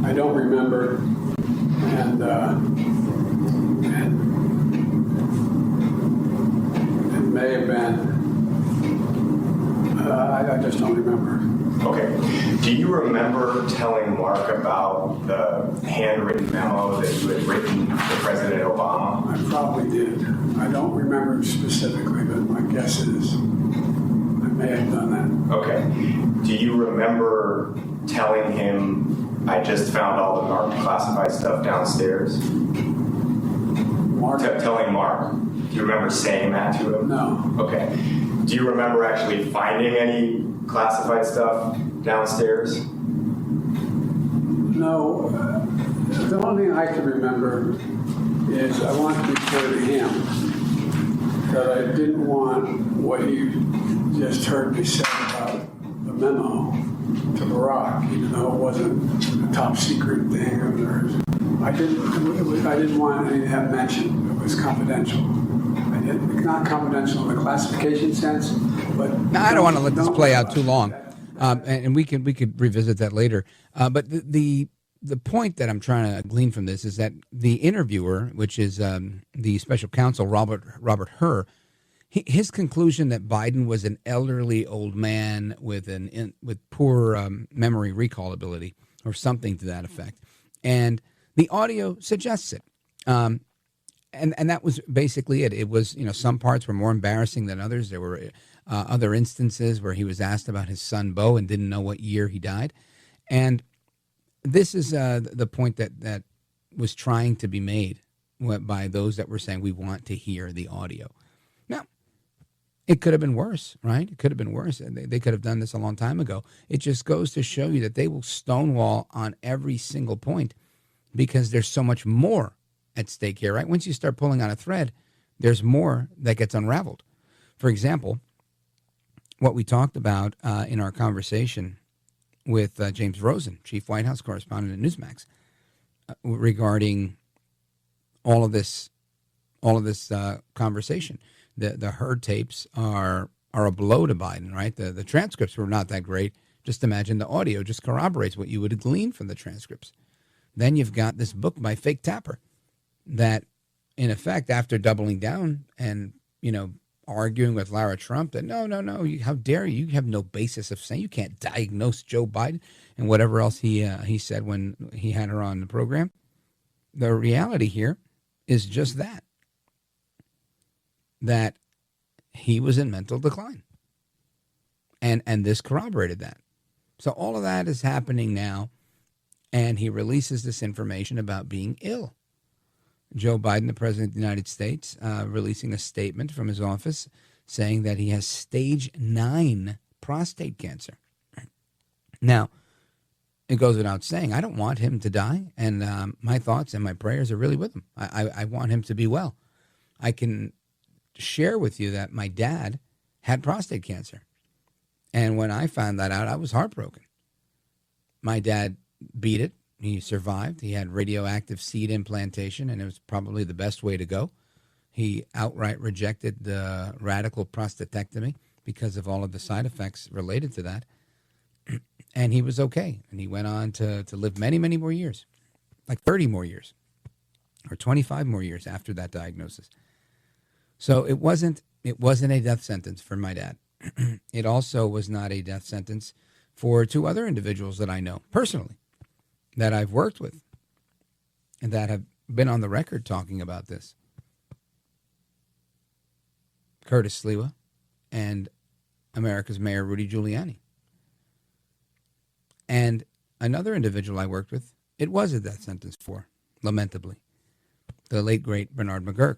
I don't remember. And it may have been, I just don't remember. Okay. Do you remember telling Mark about the handwritten memo that you had written to President Obama? I probably did. I don't remember specifically, but my guess is I may have done that. Okay. Do you remember telling him, I just found all the marked classified stuff downstairs? Mark? Telling Mark. Do you remember saying that to him? No. Okay. Do you remember actually finding any classified stuff downstairs? No. The only thing I can remember is I wanted to be clear to him that I didn't want what he just heard me say about the memo to Barack, even though it wasn't a top secret thing of theirs. I didn't want any of that mentioned. It was confidential. Not confidential in the classification sense, but... Now, I don't want to let this play out too long. And we could revisit that later. But the point that I'm trying to glean from this is that the interviewer, which is the special counsel Robert Hur, his conclusion that Biden was an elderly old man with poor memory recall ability or something to that effect, and the audio suggests it. And that was basically it. It was, some parts were more embarrassing than others. There were other instances where he was asked about his son, Beau, and didn't know what year he died. And this is the point that was trying to be made by those that were saying we want to hear the audio. Now, it could have been worse, right? It could have been worse. They could have done this a long time ago. It just goes to show you that they will stonewall on every single point because there's so much more at stake here, right? Once you start pulling on a thread, there's more that gets unraveled. For example, what we talked about in our conversation with James Rosen, chief White House correspondent at Newsmax, regarding all of this conversation. The Hur tapes are a blow to Biden, right? The transcripts were not that great. Just imagine the audio just corroborates what you would glean from the transcripts. Then you've got this book by Fake Tapper that, in effect, after doubling down and, arguing with Lara Trump that, no, how dare you? You have no basis of saying you can't diagnose Joe Biden and whatever else he said when he had her on the program. The reality here is just that he was in mental decline. And this corroborated that. So all of that is happening now, and he releases this information about being ill. Joe Biden, the President of the United States, releasing a statement from his office saying that he has stage 9 prostate cancer. Now, it goes without saying, I don't want him to die, and my thoughts and my prayers are really with him. I want him to be well. I can share with you that my dad had prostate cancer, and when I found that out, I was heartbroken. My dad beat it. He survived. He had radioactive seed implantation, and it was probably the best way to go. He outright rejected the radical prostatectomy because of all of the side effects related to that. And he was okay. And he went on to live many, many more years, like 30 more years or 25 more years after that diagnosis. So it wasn't a death sentence for my dad. It also was not a death sentence for 2 other individuals that I know personally, that I've worked with, and that have been on the record talking about this. Curtis Sliwa and America's Mayor Rudy Giuliani. And another individual I worked with, it was a death sentence for, lamentably. The late, great Bernard McGurk,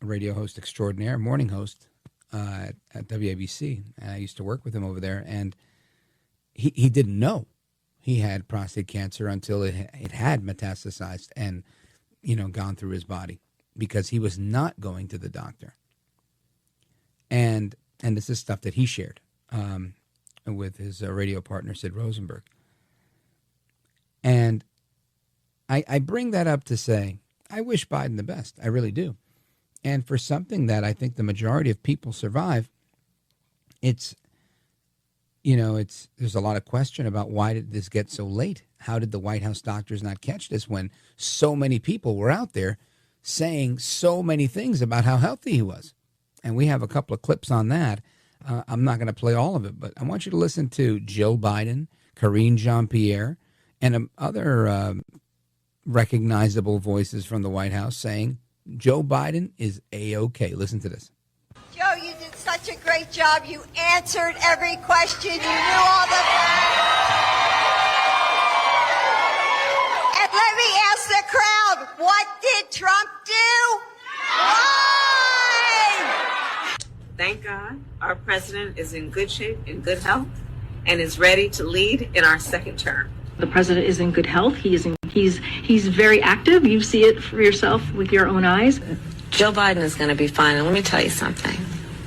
a radio host extraordinaire, morning host at WABC. And I used to work with him over there, and he didn't know he had prostate cancer until it had metastasized and, gone through his body, because he was not going to the doctor. And this is stuff that he shared with his radio partner, Sid Rosenberg. And I bring that up to say, I wish Biden the best. I really do. And for something that I think the majority of people survive, there's a lot of question about why did this get so late? How did the White House doctors not catch this when so many people were out there saying so many things about how healthy he was? And we have a couple of clips on that. I'm not going to play all of it, but I want you to listen to Jill Biden, Karine Jean-Pierre, and other recognizable voices from the White House saying Joe Biden is A-OK. Listen to this. Joe, you did such a great job. You answered every question. You knew all the facts. And let me ask the crowd, what did Trump do? Why? Thank God our president is in good shape, in good health, and is ready to lead in our second term. The president is in good health. He's very active. You see it for yourself with your own eyes. Joe Biden is going to be fine. And let me tell you something.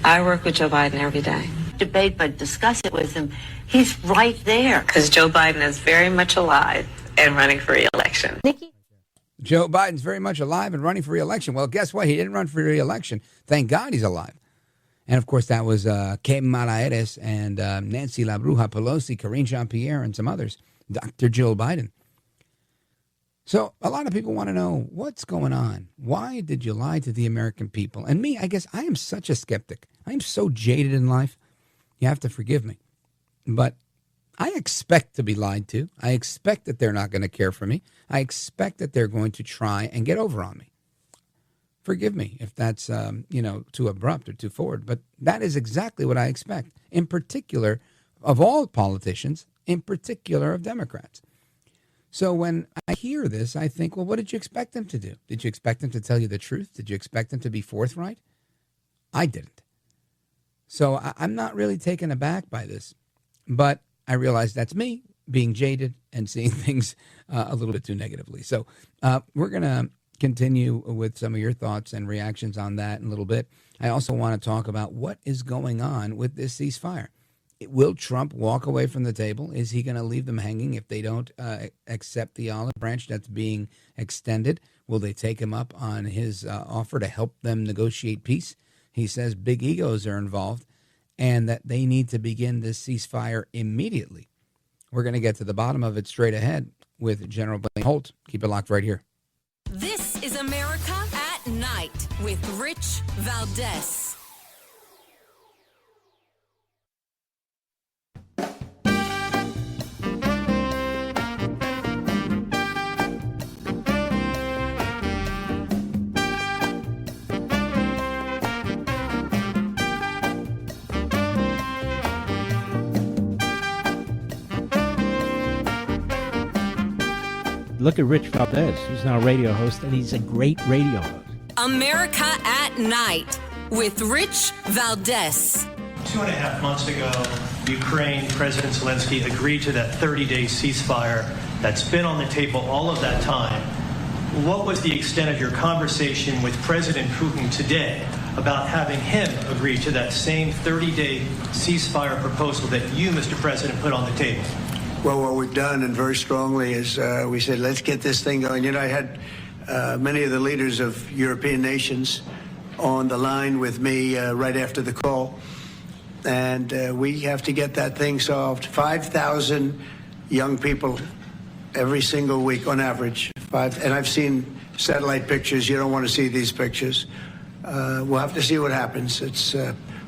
I work with Joe Biden every day. Debate, but discuss it with him. He's right there. Because Joe Biden is very much alive and running for re-election. Joe Biden's very much alive and running for re-election. Well, guess what? He didn't run for re-election. Thank God he's alive. And, of course, that was Que Mala Eres and Nancy La Bruja Pelosi, Karine Jean-Pierre, and some others, Dr. Jill Biden. So a lot of people want to know what's going on. Why did you lie to the American people? And me, I guess I am such a skeptic. I am so jaded in life. You have to forgive me. But I expect to be lied to. I expect that they're not going to care for me. I expect that they're going to try and get over on me. Forgive me if that's, too abrupt or too forward, but that is exactly what I expect, in particular of all politicians, in particular of Democrats. So when I hear this, I think, well, what did you expect them to do? Did you expect them to tell you the truth? Did you expect them to be forthright? I didn't. So I'm not really taken aback by this, but I realize that's me being jaded and seeing things a little bit too negatively. So we're going to continue with some of your thoughts and reactions on that in a little bit. I also want to talk about what is going on with this ceasefire. Will Trump walk away from the table? Is he going to leave them hanging if they don't accept the olive branch that's being extended? Will they take him up on his offer to help them negotiate peace? He says big egos are involved and that they need to begin this ceasefire immediately. We're going to get to the bottom of it straight ahead with General Blaine Holt. Keep it locked right here. This is America at Night with Rich Valdez. Look at Rich Valdez. He's now a radio host, and he's a great radio host. America at Night with Rich Valdez. 2.5 months ago, Ukraine President Zelensky agreed to that 30-day ceasefire that's been on the table all of that time. What was the extent of your conversation with President Putin today about having him agree to that same 30-day ceasefire proposal that you, Mr. President, put on the table? Well, what we've done, and very strongly, is we said, let's get this thing going. I had many of the leaders of European nations on the line with me right after the call, and we have to get that thing solved. 5,000 young people every single week on average. And I've seen satellite pictures. You don't want to see these pictures. We'll have to see what happens.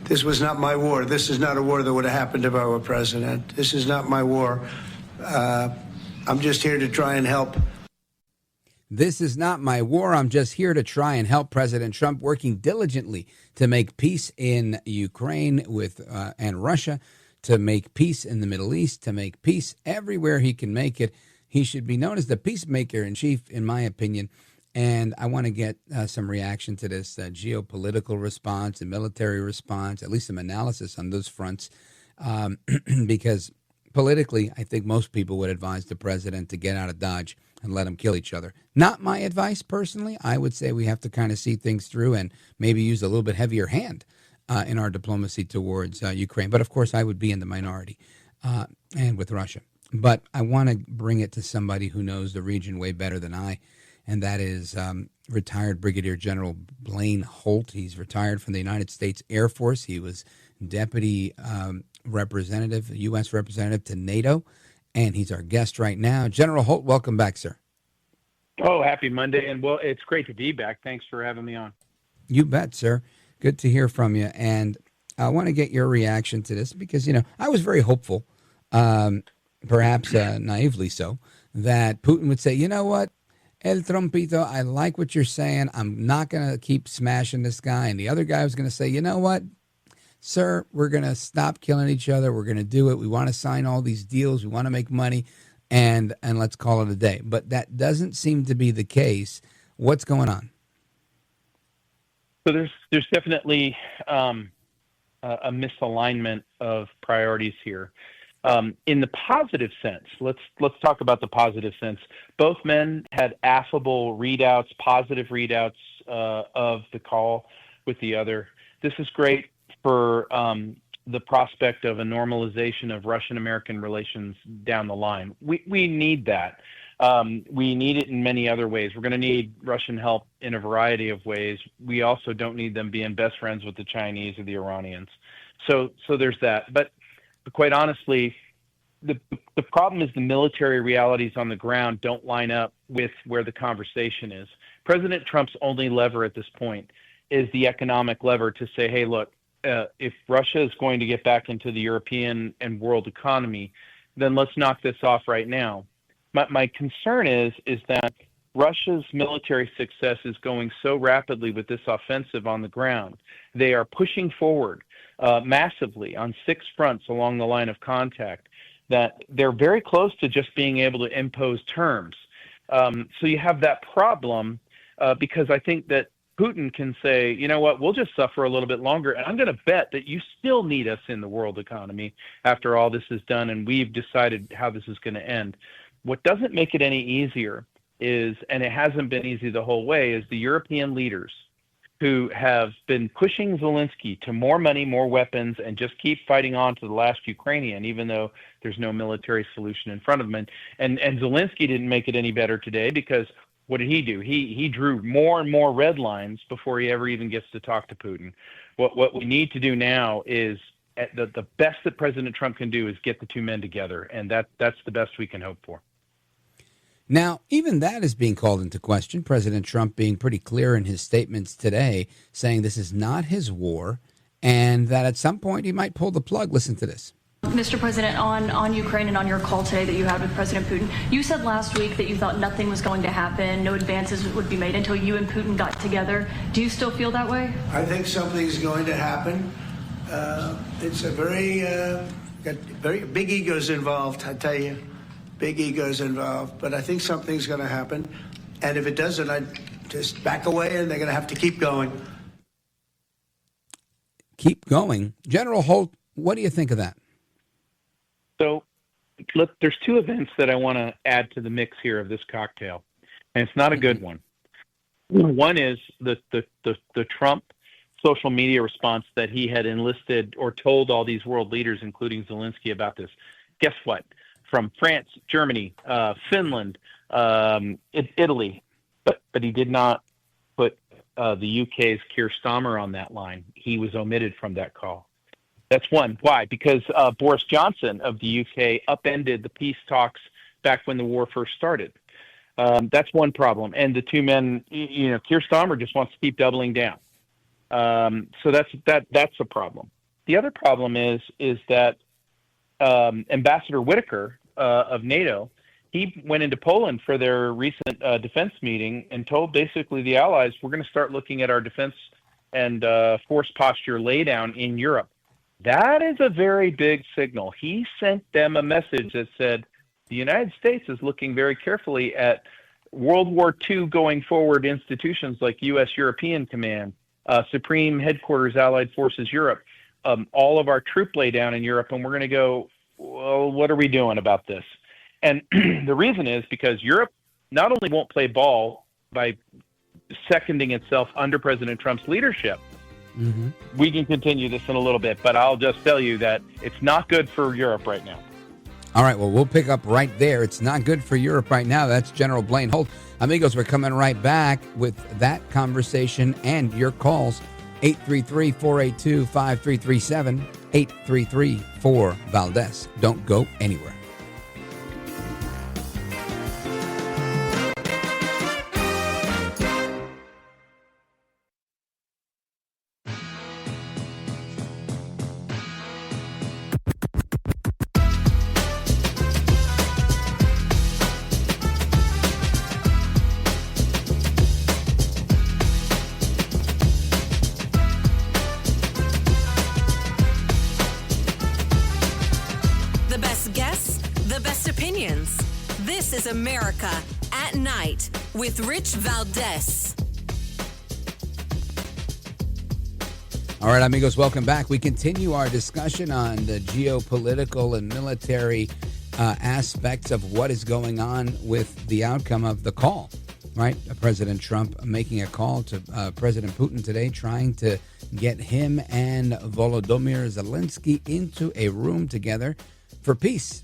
This was not my war. This is not a war that would have happened if I were president. This is not my war. I'm just here to try and help. This is not my war. I'm just here to try and help President Trump, working diligently to make peace in Ukraine and Russia, to make peace in the Middle East, to make peace everywhere he can make it. He should be known as the peacemaker in chief, in my opinion. And I want to get some reaction to this geopolitical response and military response, at least some analysis on those fronts, because politically, I think most people would advise the president to get out of Dodge and let them kill each other. Not my advice personally. I would say we have to kind of see things through and maybe use a little bit heavier hand in our diplomacy towards Ukraine. But of course, I would be in the minority and with Russia. But I want to bring it to somebody who knows the region way better than I. And that is retired Brigadier General Blaine Holt. He's retired from the United States Air Force. He was deputy representative, U.S. representative to NATO, and he's our guest right now. General Holt, welcome back, sir. Oh, happy Monday, and well, it's great to be back. Thanks for having me on. You bet, sir. Good to hear from you, and I want to get your reaction to this because, I was very hopeful, perhaps naively so, that Putin would say, you know what? El Trompito, I like what you're saying. I'm not going to keep smashing this guy. And the other guy was going to say, you know what, sir, we're going to stop killing each other. We're going to do it. We want to sign all these deals. We want to make money, and let's call it a day. But that doesn't seem to be the case. What's going on? So there's definitely a misalignment of priorities here. In the positive sense, let's talk about the positive sense. Both men had affable readouts, positive readouts of the call with the other. This is great for the prospect of a normalization of Russian-American relations down the line. We need that. We need it in many other ways. We're going to need Russian help in a variety of ways. We also don't need them being best friends with the Chinese or the Iranians. So there's that. But quite honestly, the problem is the military realities on the ground don't line up with where the conversation is. President Trump's only lever at this point is the economic lever to say, hey, look, if Russia is going to get back into the European and world economy, then let's knock this off right now. My concern is that Russia's military success is going so rapidly with this offensive on the ground. They are pushing forward massively on 6 fronts along the line of contact that they're very close to just being able to impose terms. So you have that problem because I think that Putin can say, you know what, we'll just suffer a little bit longer. And I'm going to bet that you still need us in the world economy after all this is done and we've decided how this is going to end. What doesn't make it any easier is, and it hasn't been easy the whole way, is the European leaders who have been pushing Zelensky to more money, more weapons, and just keep fighting on to the last Ukrainian, even though there's no military solution in front of them. And Zelensky didn't make it any better today because what did he do? He drew more and more red lines before he ever even gets to talk to Putin. What we need to do now is the best that President Trump can do is get the two men together, and that's the best we can hope for. Now, even that is being called into question. President Trump being pretty clear in his statements today, saying this is not his war and that at some point he might pull the plug. Listen to this. Mr. President, on Ukraine and on your call today that you had with President Putin, you said last week that you thought nothing was going to happen, no advances would be made until you and Putin got together. Do you still feel that way? I think something's going to happen. It's a very big egos involved, I tell you. Big egos involved, but I think something's going to happen. And if it doesn't, I'd just back away and they're going to have to keep going. Keep going. General Holt, what do you think of that? So look, there's 2 events that I want to add to the mix here of this cocktail, and it's not a good one. One is the Trump social media response that he had enlisted or told all these world leaders, including Zelensky, about this. Guess what? From France, Germany, Finland, Italy, but he did not put the UK's Keir Starmer on that line. He was omitted from that call. That's one. Why? Because Boris Johnson of the UK upended the peace talks back when the war first started. That's one problem. And the two men, Keir Starmer just wants to keep doubling down. So that's a problem. The other problem is that Ambassador Whitaker of NATO, he went into Poland for their recent defense meeting and told basically the allies, we're going to start looking at our defense and force posture laydown in Europe. That is a very big signal. He sent them a message that said the United States is looking very carefully at World War II going forward institutions like U.S. European Command, Supreme Headquarters Allied Forces Europe, all of our troop laydown in Europe, and we're going to go, well, what are we doing about this? And the reason is because Europe not only won't play ball by seconding itself under President Trump's leadership. Mm-hmm. We can continue this in a little bit, but I'll just tell you that it's not good for Europe right now. All right, well, we'll pick up right there. It's not good for Europe right now. That's General Blaine Holt. Amigos, we're coming right back with that conversation and your calls. 833-482-5337, 833-4-VALDEZ. Don't go anywhere. America at Night with Rich Valdez. All right, amigos, welcome back. We continue our discussion on the geopolitical and military aspects of what is going on with the outcome of the call, right? President Trump making a call to President Putin today, trying to get him and Volodymyr Zelensky into a room together for peace.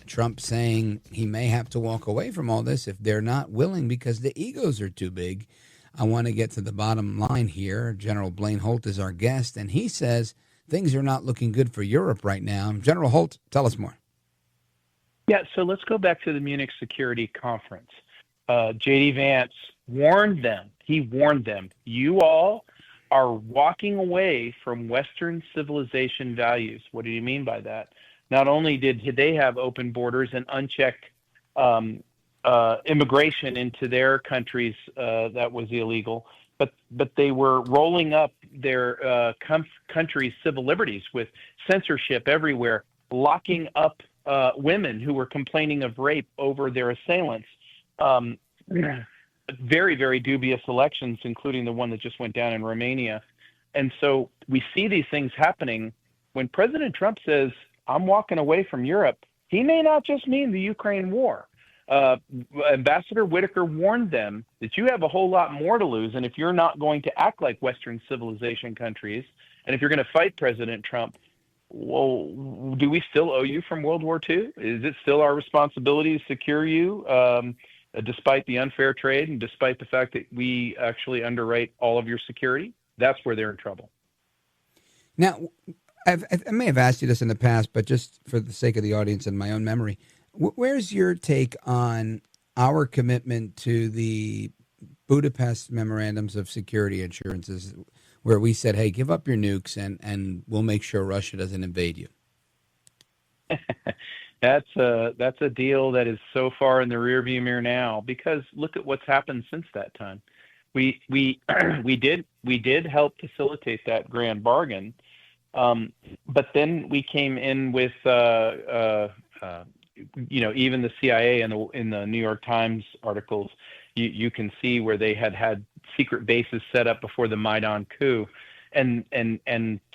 Trump saying he may have to walk away from all this if they're not willing because the egos are too big. I want to get to the bottom line here. General Blaine Holt is our guest, and he says things are not looking good for Europe right now. General Holt, tell us more. Yeah, so let's go back to the Munich Security Conference. J.D. Vance warned them. He warned them. You all are walking away from Western civilization values. What do you mean by that? Not only did they have open borders and unchecked immigration into their countries that was illegal, but they were rolling up their country's civil liberties with censorship everywhere, locking up women who were complaining of rape over their assailants. Very, very dubious elections, including the one that just went down in Romania. And so we see these things happening. When President Trump says, I'm walking away from Europe, he may not just mean the Ukraine war. Ambassador Whitaker warned them that you have a whole lot more to lose, and if you're not going to act like Western civilization countries, and if you're going to fight President Trump, well, do we still owe you from World War II? Is it still our responsibility to secure you, despite the unfair trade and despite the fact that we actually underwrite all of your security? That's where they're in trouble. Now, I may have asked you this in the past, but just for the sake of the audience and my own memory, where's your take on our commitment to the Budapest Memorandums of Security Assurances, where we said, hey, give up your nukes and we'll make sure Russia doesn't invade you? That's a deal that is so far in the rearview mirror now, because look at what's happened since that time. We did help facilitate that grand bargain, but then we came in with even the CIA in the New York Times articles. You can see where they had secret bases set up before the Maidan coup, and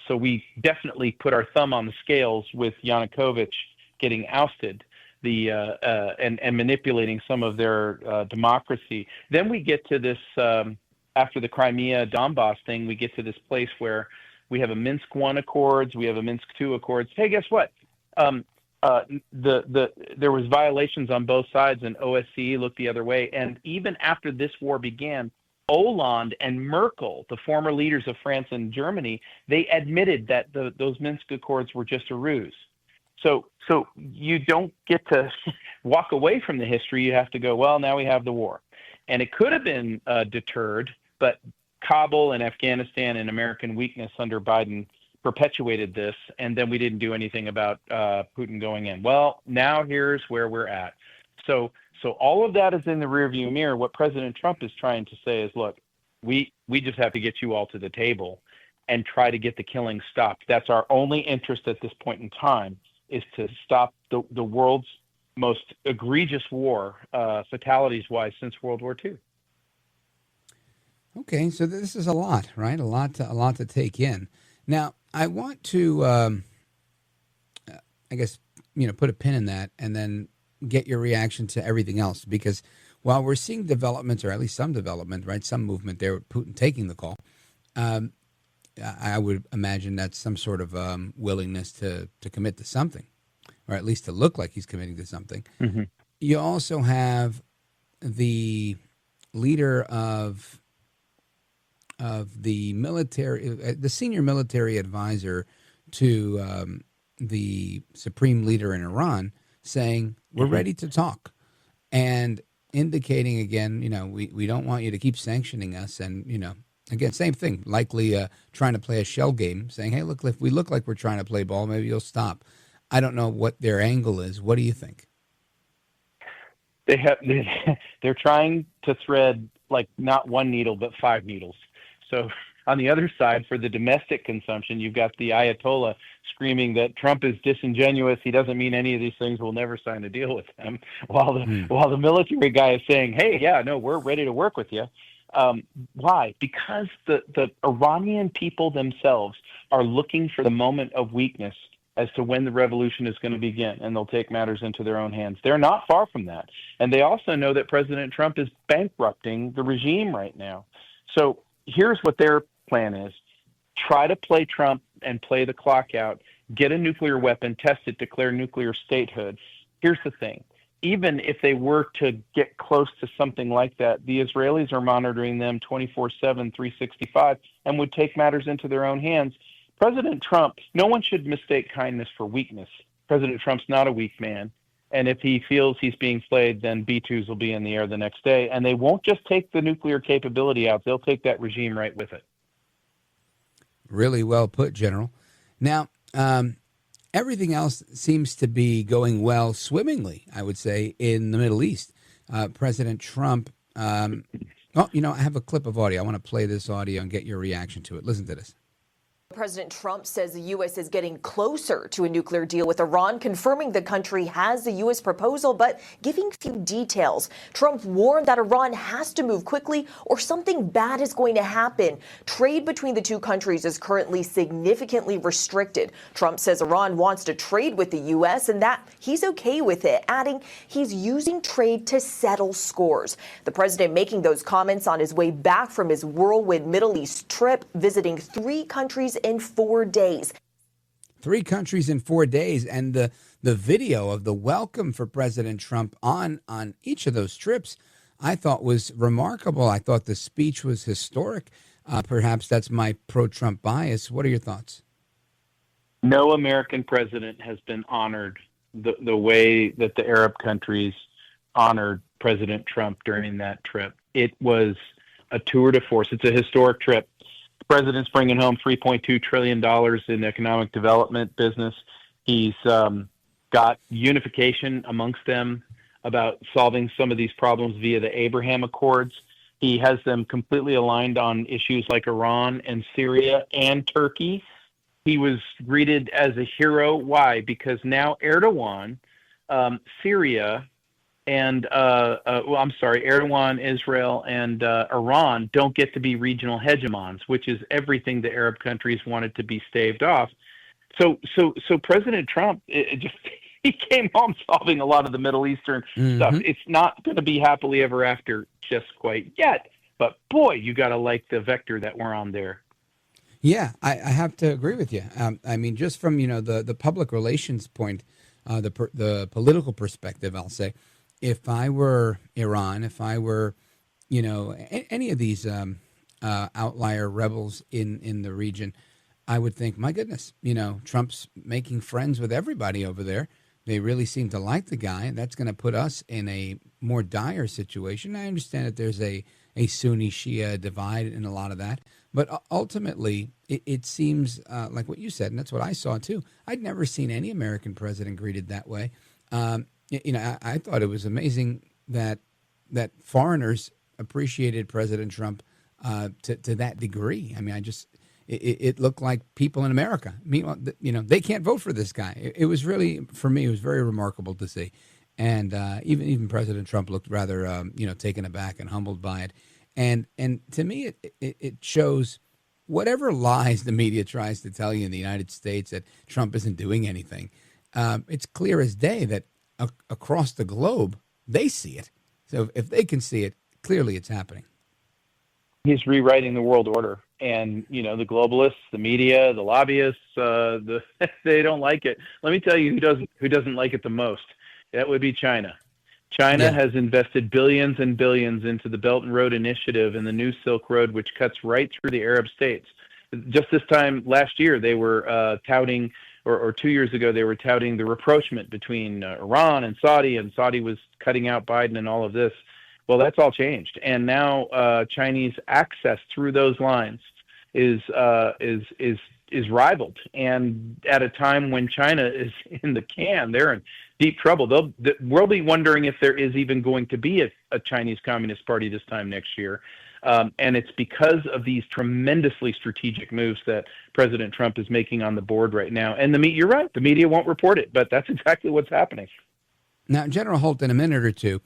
so we definitely put our thumb on the scales with Yanukovych getting ousted, and manipulating some of their democracy. Then we get to this, after the Crimea Donbass thing, we get to this place where we have a Minsk I Accords, we have a Minsk II Accords. Hey, guess what? There was violations on both sides, and OSCE looked the other way. And even after this war began, Hollande and Merkel, the former leaders of France and Germany, they admitted that those Minsk Accords were just a ruse. So you don't get to walk away from the history. You have to go, well, now we have the war. And it could have been deterred, but Kabul and Afghanistan and American weakness under Biden perpetuated this, and then we didn't do anything about Putin going in. Well, now here's where we're at. So all of that is in the rearview mirror. What President Trump is trying to say is, look, we just have to get you all to the table and try to get the killing stopped. That's our only interest at this point in time, is to stop the world's most egregious war, fatalities-wise, since World War II. Okay, so this is a lot, right? A lot to take in. Now, I want to, put a pin in that and then get your reaction to everything else, because while we're seeing developments, or at least some development, right, some movement there with Putin taking the call, I would imagine that's some sort of willingness to commit to something, or at least to look like he's committing to something. Mm-hmm. You also have the leader of the military, the senior military advisor to the supreme leader in Iran, saying we're ready to talk, and indicating again, we don't want you to keep sanctioning us, and again, same thing, likely trying to play a shell game, saying, hey, look, if we look like we're trying to play ball, maybe you'll stop. I don't know what their angle is. What do you think? They're trying to thread like not one needle but 5 needles. So on the other side, for the domestic consumption, you've got the Ayatollah screaming that Trump is disingenuous. He doesn't mean any of these things. We'll never sign a deal with him. While the military guy is saying, hey, yeah, no, we're ready to work with you. Why? Because the Iranian people themselves are looking for the moment of weakness as to when the revolution is going to begin, and they'll take matters into their own hands. They're not far from that. And they also know that President Trump is bankrupting the regime right now. So here's what their plan is. Try to play Trump and play the clock out, get a nuclear weapon, test it, declare nuclear statehood, here's the thing. Even if they were to get close to something like that, the Israelis are monitoring them 24/7, 365, and would take matters into their own hands. President Trump, no one should mistake kindness for weakness. President Trump's not a weak man. And if he feels he's being played, then B-2s will be in the air the next day. And they won't just take the nuclear capability out. They'll take that regime right with it. Really well put, General. Now, everything else seems to be going well swimmingly, I would say, in the Middle East. President Trump, I have a clip of audio. I want to play this audio and get your reaction to it. Listen to this. President Trump says the U.S. is getting closer to a nuclear deal with Iran, confirming the country has the U.S. proposal, but giving few details. Trump warned that Iran has to move quickly or something bad is going to happen. Trade between the two countries is currently significantly restricted. Trump says Iran wants to trade with the U.S. and that he's okay with it, adding he's using trade to settle scores. The president making those comments on his way back from his whirlwind Middle East trip, visiting 3 countries in 4 days. 3 countries in 4 days, and the video of the welcome for President Trump on each of those trips, I thought was remarkable. I thought the speech was historic. Perhaps that's my pro-Trump bias. What are your thoughts? No American president has been honored the way that the Arab countries honored President Trump during that trip. It was a tour de force. It's a historic trip. The president's bringing home $3.2 trillion in economic development business. He's got unification amongst them about solving some of these problems via the Abraham Accords. He has them completely aligned on issues like Iran and Syria and Turkey. He was greeted as a hero. Why? Because now Erdogan, Syria, and Erdogan, Israel, and Iran don't get to be regional hegemons, which is everything the Arab countries wanted to be staved off. So President Trump, he came home solving a lot of the Middle Eastern stuff. It's not going to be happily ever after just quite yet, but boy, you got to like the vector that we're on there. Yeah, I have to agree with you. I mean, just from the public relations point, the political perspective, I'll say. If I were Iran, if I were, any of these outlier rebels in the region, I would think, my goodness, Trump's making friends with everybody over there. They really seem to like the guy. That's going to put us in a more dire situation. I understand that there's a Sunni Shia divide in a lot of that. But ultimately, it seems like what you said, and that's what I saw too. I'd never seen any American president greeted that way. I thought it was amazing that foreigners appreciated President Trump to that degree. I mean, it looked like people in America. Meanwhile, they can't vote for this guy. It was really, for me, it was very remarkable to see. And even President Trump looked rather, taken aback and humbled by it. And to me, it shows whatever lies the media tries to tell you in the United States that Trump isn't doing anything. It's clear as day that across the globe, they see it. So if they can see it, clearly it's happening. He's rewriting the world order. And, the globalists, the media, the lobbyists, they don't like it. Let me tell you who doesn't like it the most. That would be China. China has invested billions and billions into the Belt and Road Initiative and the New Silk Road, which cuts right through the Arab states. Just this time last year, they were touting, or 2 years ago, they were touting the rapprochement between Iran and Saudi was cutting out Biden and all of this. Well, that's all changed. And now Chinese access through those lines is rivaled. And at a time when China is in the can, they're in deep trouble. We'll be wondering if there is even going to be a Chinese Communist Party this time next year. And it's because of these tremendously strategic moves that President Trump is making on the board right now. And you're right, the media won't report it, but that's exactly what's happening. Now, General Holt, in a minute or two,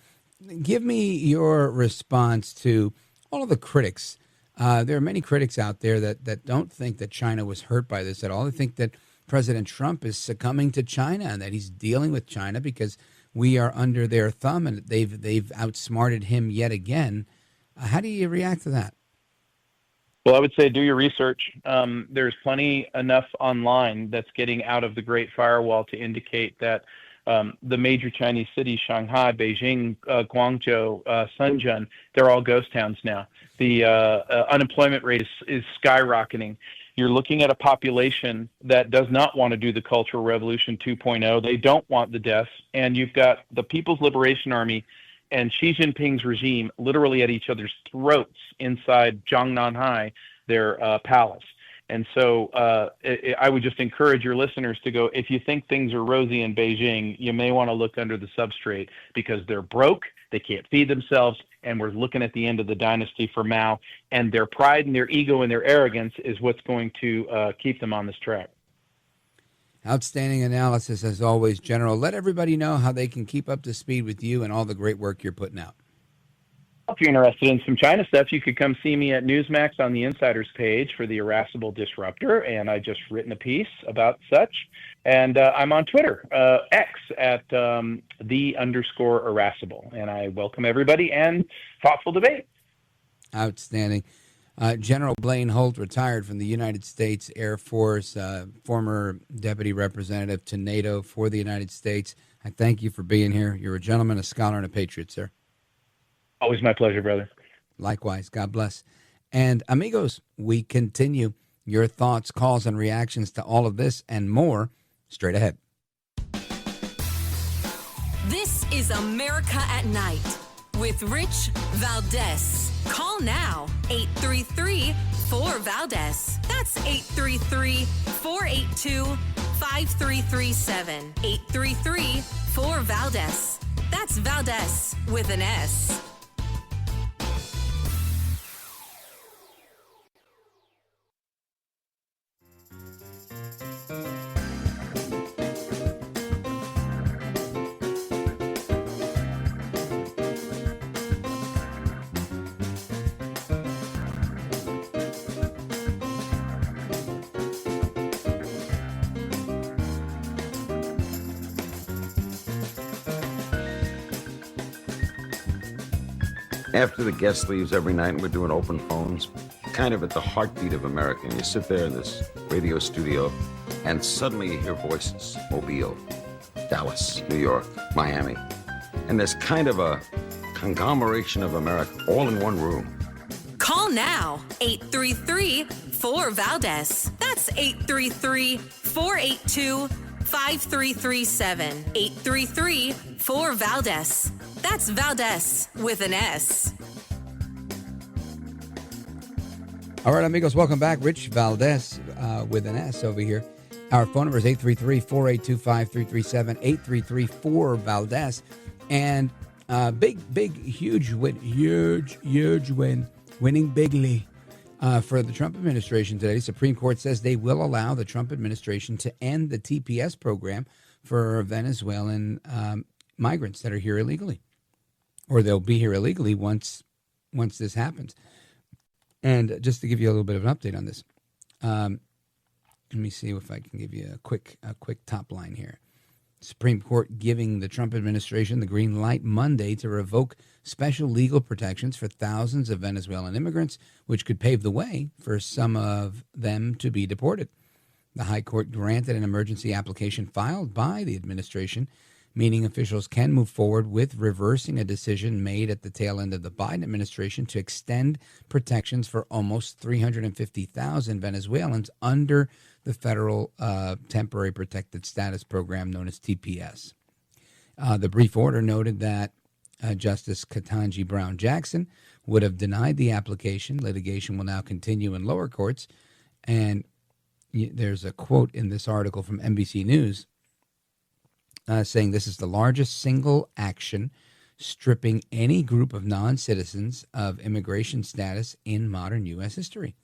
give me your response to all of the critics. There are many critics out there that don't think that China was hurt by this at all. They think that President Trump is succumbing to China and that he's dealing with China because we are under their thumb and they've outsmarted him yet again. How do you react to that? Well, I would say do your research. There's plenty enough online that's getting out of the Great Firewall to indicate that The major Chinese cities, Shanghai, Beijing, Guangzhou, Shenzhen, they're all ghost towns now. The unemployment rate is skyrocketing. You're looking at a population that does not want to do the Cultural Revolution 2.0. They don't want the deaths. And you've got the People's Liberation Army and Xi Jinping's regime literally at each other's throats inside Zhongnanhai, their palace. And so I would just encourage your listeners to go, if you think things are rosy in Beijing, you may want to look under the substrate, because they're broke, they can't feed themselves, and we're looking at the end of the dynasty for Mao, and their pride and their ego and their arrogance is what's going to keep them on this track. Outstanding analysis, as always, General. Let everybody know how they can keep up to speed with you and all the great work you're putting out. If you're interested in some China stuff, you could come see me at Newsmax on the Insiders page for the Irascible Disruptor, and I just written a piece about such. And I'm on Twitter, X, at @the_Irascible. And I welcome everybody and thoughtful debate. Outstanding. General Blaine Holt, retired from the United States Air Force, former deputy representative to NATO for the United States. I thank you for being here. You're a gentleman, a scholar, and a patriot, sir. Always my pleasure, brother. Likewise. God bless. And amigos, we continue your thoughts, calls, and reactions to all of this and more straight ahead. This is America at Night with Rich Valdez. Call now, 833-4-VALDEZ. That's 833-482-5337. 833-4-VALDEZ. That's Valdez with an S. After the guest leaves every night and we're doing open phones, kind of at the heartbeat of America, and you sit there in this radio studio and suddenly you hear voices. Mobile, Dallas, New York, Miami. And there's kind of a conglomeration of America all in one room. Call now, 833-4-VALDEZ. That's 833-482-5337. 833-4-VALDEZ. That's Valdez with an S. All right, amigos, welcome back. Rich Valdez with an S over here. Our phone number is 833-482-5337, 833-4-VALDEZ. And huge win, winning bigly for the Trump administration today. The Supreme Court says they will allow the Trump administration to end the TPS program for Venezuelan migrants that are here illegally, or they'll be here illegally once this happens. And just to give you a little bit of an update on this, let me see if I can give you a quick top line here. Supreme Court giving the Trump administration the green light Monday to revoke special legal protections for thousands of Venezuelan immigrants, which could pave the way for some of them to be deported. The High Court granted an emergency application filed by the administration, meaning officials can move forward with reversing a decision made at the tail end of the Biden administration to extend protections for almost 350,000 Venezuelans under the federal temporary protected status program known as TPS. The brief order noted that Justice Ketanji Brown Jackson would have denied the application. Litigation will now continue in lower courts. And there's a quote in this article from NBC News saying this is the largest single action stripping any group of non-citizens of immigration status in modern U.S. history.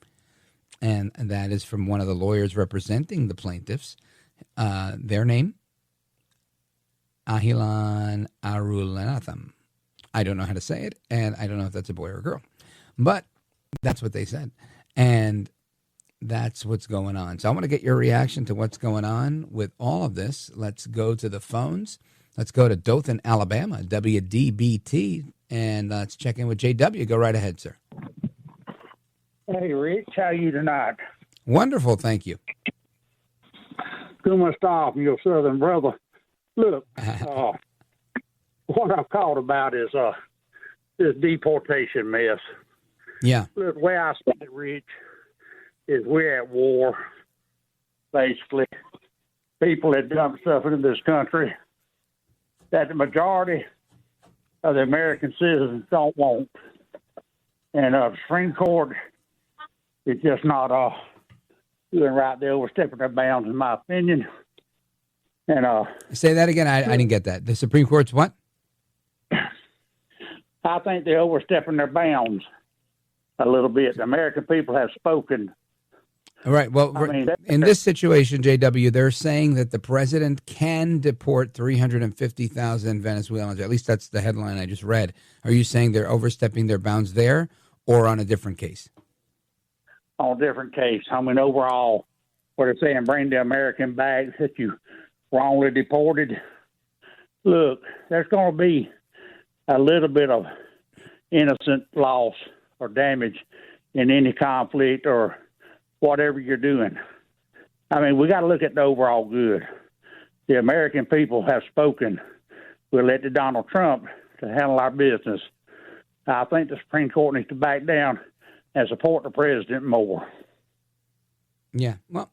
And that is from one of the lawyers representing the plaintiffs. Their name, Ahilan Arulanatham. I don't know how to say it, and I don't know if that's a boy or a girl. But that's what they said. And that's what's going on. So I want to get your reaction to what's going on with all of this. Let's go to the phones. Let's go to Dothan, Alabama, WDBT, and let's check in with JW. Go right ahead, sir. Hey, Rich, how you tonight? Wonderful, thank you. Good stuff, your southern brother. Look, what I've called about is this deportation mess. Yeah. Look, the way I see it, Rich, is we're at war, basically. People that dump stuff into this country that the majority of the American citizens don't want. And the Supreme Court is just not doing right. They're overstepping their bounds, in my opinion. And say that again. I didn't get that. The Supreme Court's what? I think they're overstepping their bounds a little bit. The American people have spoken. All right. Well, in this situation, JW, they're saying that the president can deport 350,000 Venezuelans. At least that's the headline I just read. Are you saying they're overstepping their bounds there or on a different case? On a different case. I mean, overall, what they're saying, bring the American back that you wrongly deported. Look, there's going to be a little bit of innocent loss or damage in any conflict or whatever you're doing. I mean, we got to look at the overall good. The American people have spoken. We'll let the Donald Trump to handle our business. I think the Supreme Court needs to back down and support the president more. Yeah. Well,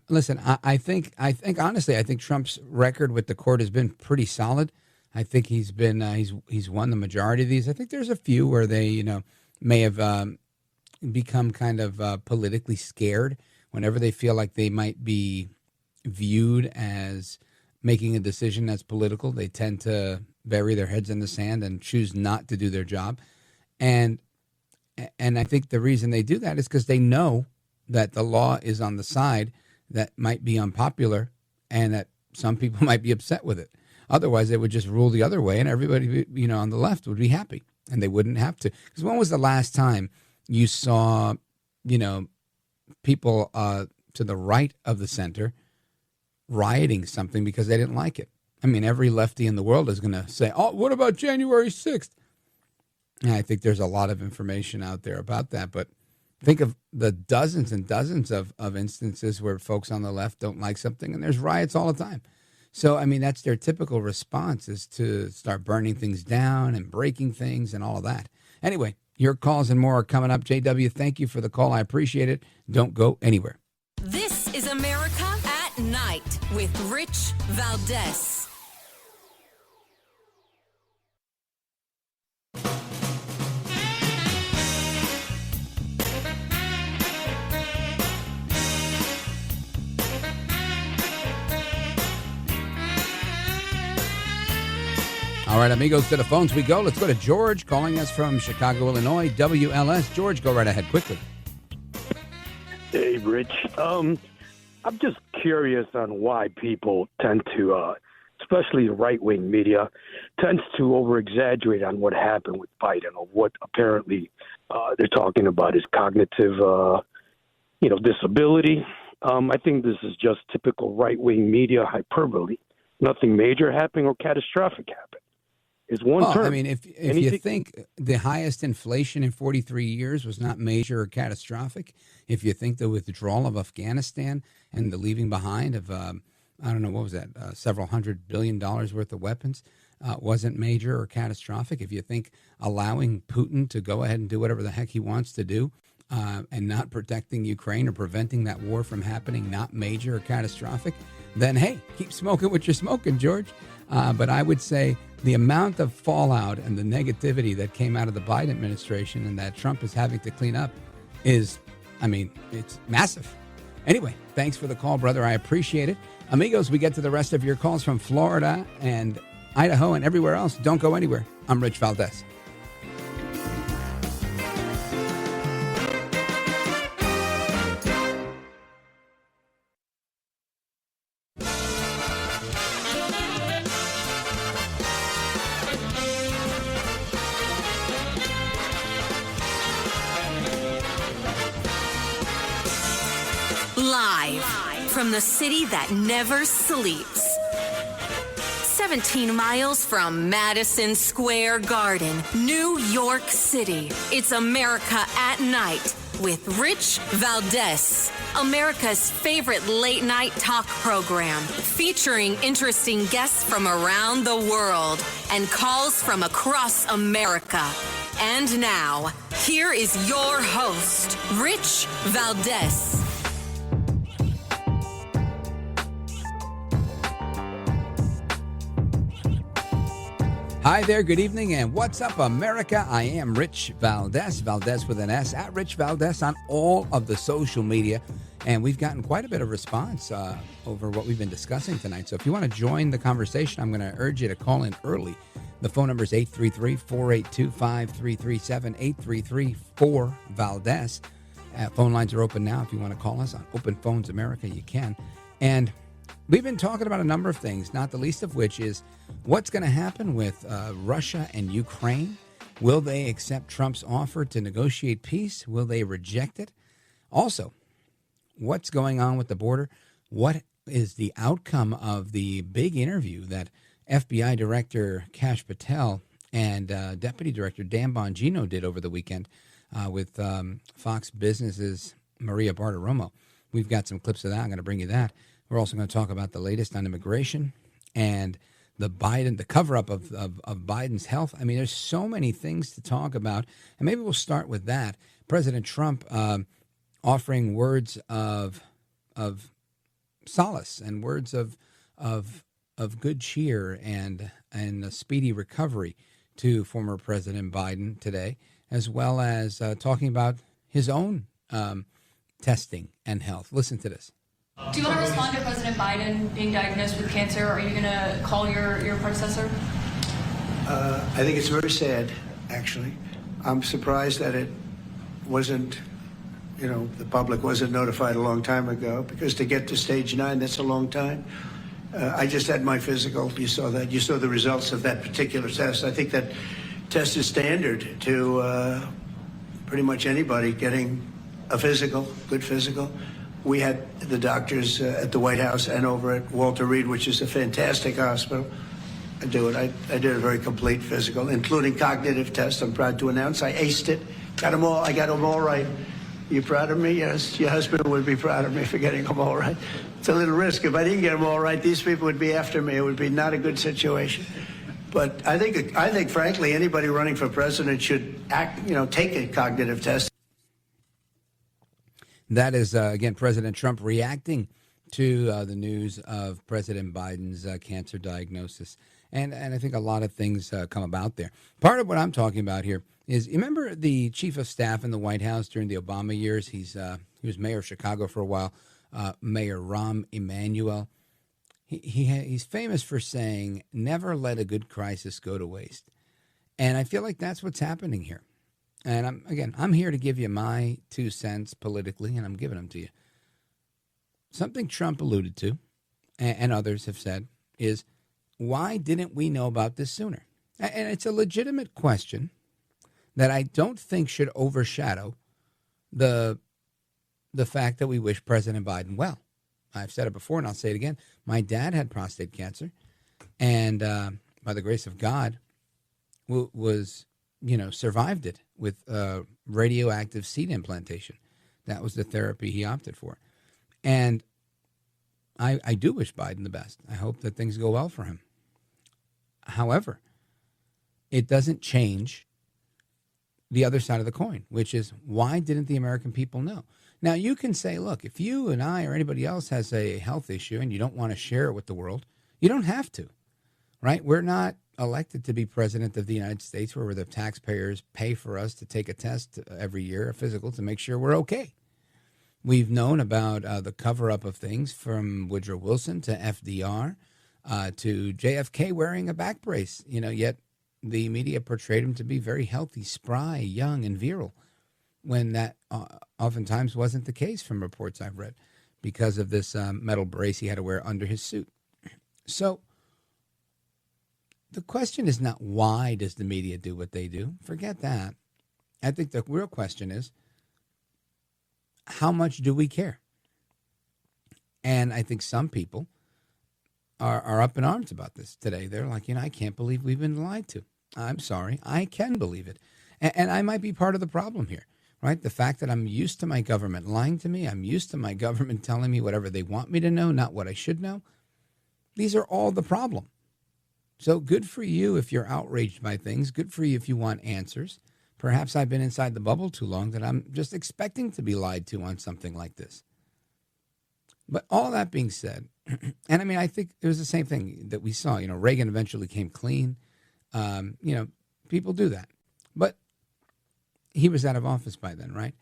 listen, I think honestly, I think Trump's record with the court has been pretty solid. I think he's been he's won the majority of these. I think there's a few where they may have become kind of politically scared whenever they feel like they might be viewed as making a decision that's political. They tend to bury their heads in the sand and choose not to do their job. And I think the reason they do that is because they know that the law is on the side that might be unpopular and that some people might be upset with it. Otherwise, they would just rule the other way and everybody, on the left would be happy and they wouldn't have to. Because when was the last time you saw, people to the right of the center rioting something because they didn't like it? I mean, every lefty in the world is going to say, oh, what about January 6th? And I think there's a lot of information out there about that. But think of the dozens and dozens of instances where folks on the left don't like something and there's riots all the time. So, I mean, that's their typical response is to start burning things down and breaking things and all of that. Anyway, your calls and more are coming up. JW, thank you for the call. I appreciate it. Don't go anywhere. This is America at Night with Rich Valdez. All right, amigos, to the phones we go. Let's go to George calling us from Chicago, Illinois, WLS. George, go right ahead quickly. Hey, Rich. I'm just curious on why people tend to, especially the right-wing media, tends to over-exaggerate on what happened with Biden or what apparently they're talking about is cognitive, disability. I think this is just typical right-wing media hyperbole. Nothing major happening or catastrophic happened. It's one term. I mean, if you think the highest inflation in 43 years was not major or catastrophic, if you think the withdrawal of Afghanistan and the leaving behind of, several $100 billion worth of weapons wasn't major or catastrophic, if you think allowing Putin to go ahead and do whatever the heck he wants to do and not protecting Ukraine or preventing that war from happening, not major or catastrophic, then, hey, keep smoking what you're smoking, George. But I would say the amount of fallout and the negativity that came out of the Biden administration and that Trump is having to clean up is, it's massive. Anyway, thanks for the call, brother. I appreciate it. Amigos, we get to the rest of your calls from Florida and Idaho and everywhere else. Don't go anywhere. I'm Rich Valdez. Live from the city that never sleeps. 17 miles from Madison Square Garden, New York City. It's America at Night with Rich Valdez, America's favorite late-night talk program, featuring interesting guests from around the world and calls from across America. And now, here is your host, Rich Valdez. Hi there, good evening, and what's up, America? I am Rich Valdez, Valdez with an S, at Rich Valdez on all of the social media, and we've gotten quite a bit of response over what we've been discussing tonight. So if you want to join the conversation, I'm going to urge you to call in early. The phone number is 833-482-5337, 833-4-VALDEZ. Phone lines are open now. If you want to call us on Open Phones America, you can. And we've been talking about a number of things, not the least of which is what's going to happen with Russia and Ukraine. Will they accept Trump's offer to negotiate peace? Will they reject it? Also, what's going on with the border? What is the outcome of the big interview that FBI Director Kash Patel and Deputy Director Dan Bongino did over the weekend with Fox Business's Maria Bartiromo? We've got some clips of that. I'm going to bring you that. We're also going to talk about the latest on immigration and the cover-up of Biden's health. I mean, there's so many things to talk about, and maybe we'll start with that. President Trump offering words of solace and words of good cheer and a speedy recovery to former President Biden today, as well as talking about his own testing and health. Listen to this. Do you want to respond to President Biden being diagnosed with cancer? Are you going to call your predecessor? I think it's very sad, actually. I'm surprised that it wasn't, the public wasn't notified a long time ago, because to get to stage 9, that's a long time. I just had my physical. You saw that. You saw the results of that particular test. I think that test is standard to pretty much anybody getting a physical, good physical. We had the doctors at the White House and over at Walter Reed, which is a fantastic hospital, do it. I did a very complete physical, including cognitive tests. I'm proud to announce I aced it. Got them all. I got them all right. You proud of me? Yes. Your husband would be proud of me for getting them all right. It's a little risk. If I didn't get them all right, these people would be after me. It would be not a good situation. But I think, frankly, anybody running for president should take a cognitive test. That is, again, President Trump reacting to the news of President Biden's cancer diagnosis. And I think a lot of things come about there. Part of what I'm talking about here is, you remember the chief of staff in the White House during the Obama years? He was mayor of Chicago for a while, Mayor Rahm Emanuel. He's famous for saying, never let a good crisis go to waste. And I feel like that's what's happening here. And I'm here to give you my 2 cents politically, and I'm giving them to you. Something Trump alluded to, and others have said, is why didn't we know about this sooner? And it's a legitimate question that I don't think should overshadow the fact that we wish President Biden well. I've said it before, and I'll say it again. My dad had prostate cancer, and by the grace of God, survived it with radioactive seed implantation. That was the therapy he opted for. And I do wish Biden the best. I hope that things go well for him. However, it doesn't change the other side of the coin, which is, why didn't the American people know? Now, you can say, look, if you and I or anybody else has a health issue and you don't want to share it with the world, you don't have to, right? We're not elected to be president of the United States where the taxpayers pay for us to take a test every year, a physical, to make sure we're okay. We've known about the cover-up of things from Woodrow Wilson to FDR to JFK wearing a back brace, yet the media portrayed him to be very healthy, spry, young, and virile, when that oftentimes wasn't the case from reports I've read because of this metal brace he had to wear under his suit. So the question is not why does the media do what they do? Forget that. I think the real question is, how much do we care? And I think some people are up in arms about this today. They're like, I can't believe we've been lied to. I'm sorry. I can believe it. And I might be part of the problem here, right? The fact that I'm used to my government lying to me. I'm used to my government telling me whatever they want me to know, not what I should know. These are all the problem. So good for you if you're outraged by things. Good for you if you want answers. Perhaps I've been inside the bubble too long that I'm just expecting to be lied to on something like this. But all that being said, and I mean, I think it was the same thing that we saw. Reagan eventually came clean. People do that. But he was out of office by then, right?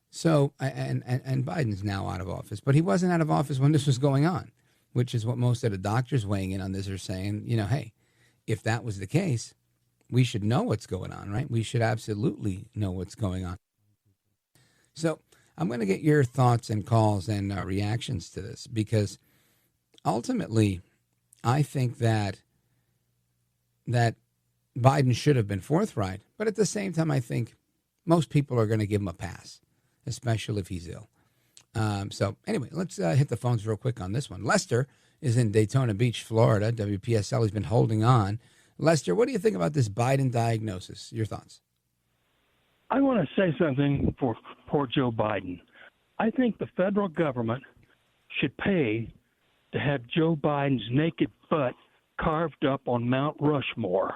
So, and Biden's now out of office. But he wasn't out of office when this was going on, which is what most of the doctors weighing in on this are saying, hey, if that was the case, we should know what's going on, right? We should absolutely know what's going on. So I'm going to get your thoughts and calls and reactions to this, because ultimately I think that Biden should have been forthright. But at the same time, I think most people are going to give him a pass, especially if he's ill. So anyway, let's hit the phones real quick on this one. Lester is in Daytona Beach, Florida. WPSL has been holding on. Lester, what do you think about this Biden diagnosis? Your thoughts? I want to say something for poor Joe Biden. I think the federal government should pay to have Joe Biden's naked butt carved up on Mount Rushmore.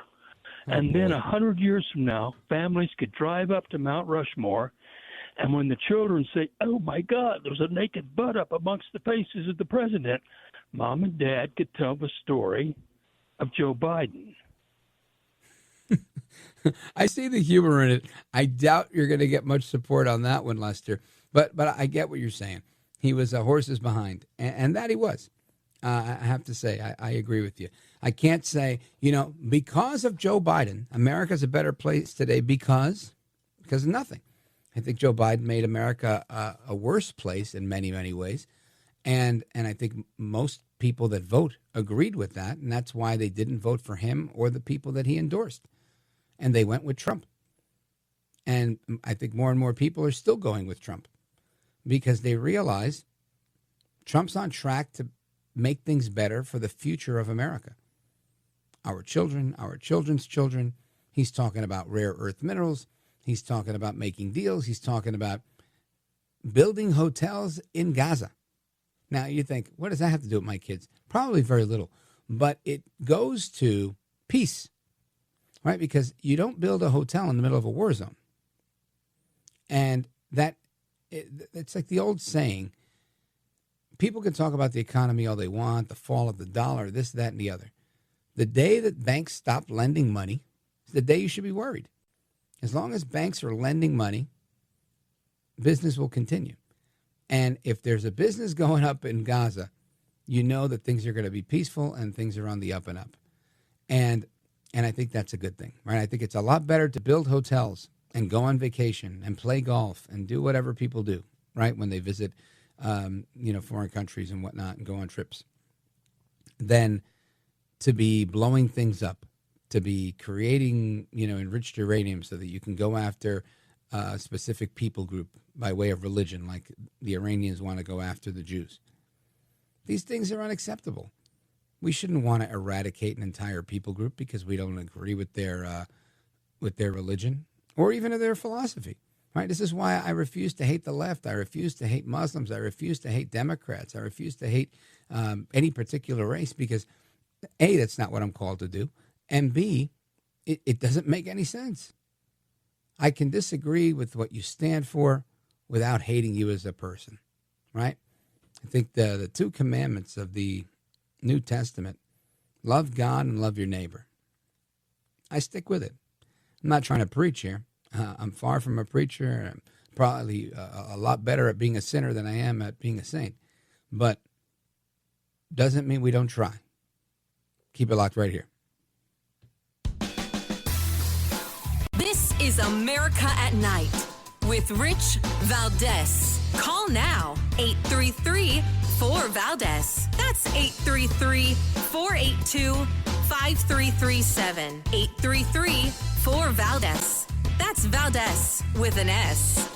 And then 100 years from now, families could drive up to Mount Rushmore, and when the children say, oh, my God, there's a naked butt up amongst the faces of the president, Mom and Dad could tell the story of Joe Biden. I see the humor in it. I doubt you're going to get much support on that one, Lester. But I get what you're saying. He was horses behind, and that he was. I have to say, I agree with you. I can't say, because of Joe Biden, America's a better place today because of nothing. I think Joe Biden made America a worse place in many, many ways. And I think most people that vote agreed with that. And that's why they didn't vote for him or the people that he endorsed. And they went with Trump. And I think more and more people are still going with Trump because they realize Trump's on track to make things better for the future of America. Our children, our children's children. He's talking about rare earth minerals. He's talking about making deals. He's talking about building hotels in Gaza. Now, you think, what does that have to do with my kids? Probably very little. But it goes to peace, right? Because you don't build a hotel in the middle of a war zone. And it's like the old saying, people can talk about the economy all they want, the fall of the dollar, this, that, and the other. The day that banks stop lending money is the day you should be worried. As long as banks are lending money, business will continue. And if there's a business going up in Gaza, you know that things are going to be peaceful and things are on the up and up. And I think that's a good thing, right? I think it's a lot better to build hotels and go on vacation and play golf and do whatever people do, right, when they visit foreign countries and whatnot and go on trips, than to be blowing things up, to be creating, enriched uranium so that you can go after a specific people group by way of religion, like the Iranians want to go after the Jews. These things are unacceptable. We shouldn't want to eradicate an entire people group because we don't agree with their religion or even their philosophy. Right? This is why I refuse to hate the left. I refuse to hate Muslims. I refuse to hate Democrats. I refuse to hate any particular race because, A, that's not what I'm called to do, and B, it doesn't make any sense. I can disagree with what you stand for without hating you as a person, right? I think the two commandments of the New Testament, love God and love your neighbor. I stick with it. I'm not trying to preach here. I'm far from a preacher. I'm probably a lot better at being a sinner than I am at being a saint. But doesn't mean we don't try. Keep it locked right here. This is America at Night with Rich Valdez. Call now, 833-4-VALDEZ. That's 833-482-5337. 833-4-VALDEZ. That's Valdez with an S.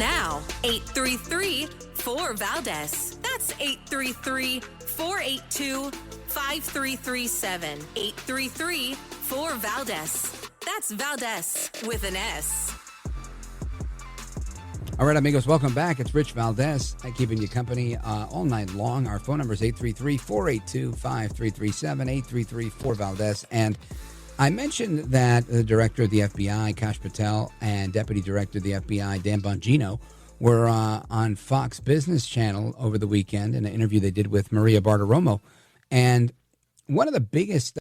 now. 833-4-VALDEZ. That's 833-482-5337. 833-4-VALDEZ. That's Valdez with an S. All right, amigos, welcome back. It's Rich Valdez. I'm keeping you company all night long. Our phone number is 833-482-5337, 833-4-VALDEZ. And I mentioned that the director of the FBI, Kash Patel, and Deputy Director of the FBI, Dan Bongino, were on Fox Business Channel over the weekend in an interview they did with Maria Bartiromo. And one of the biggest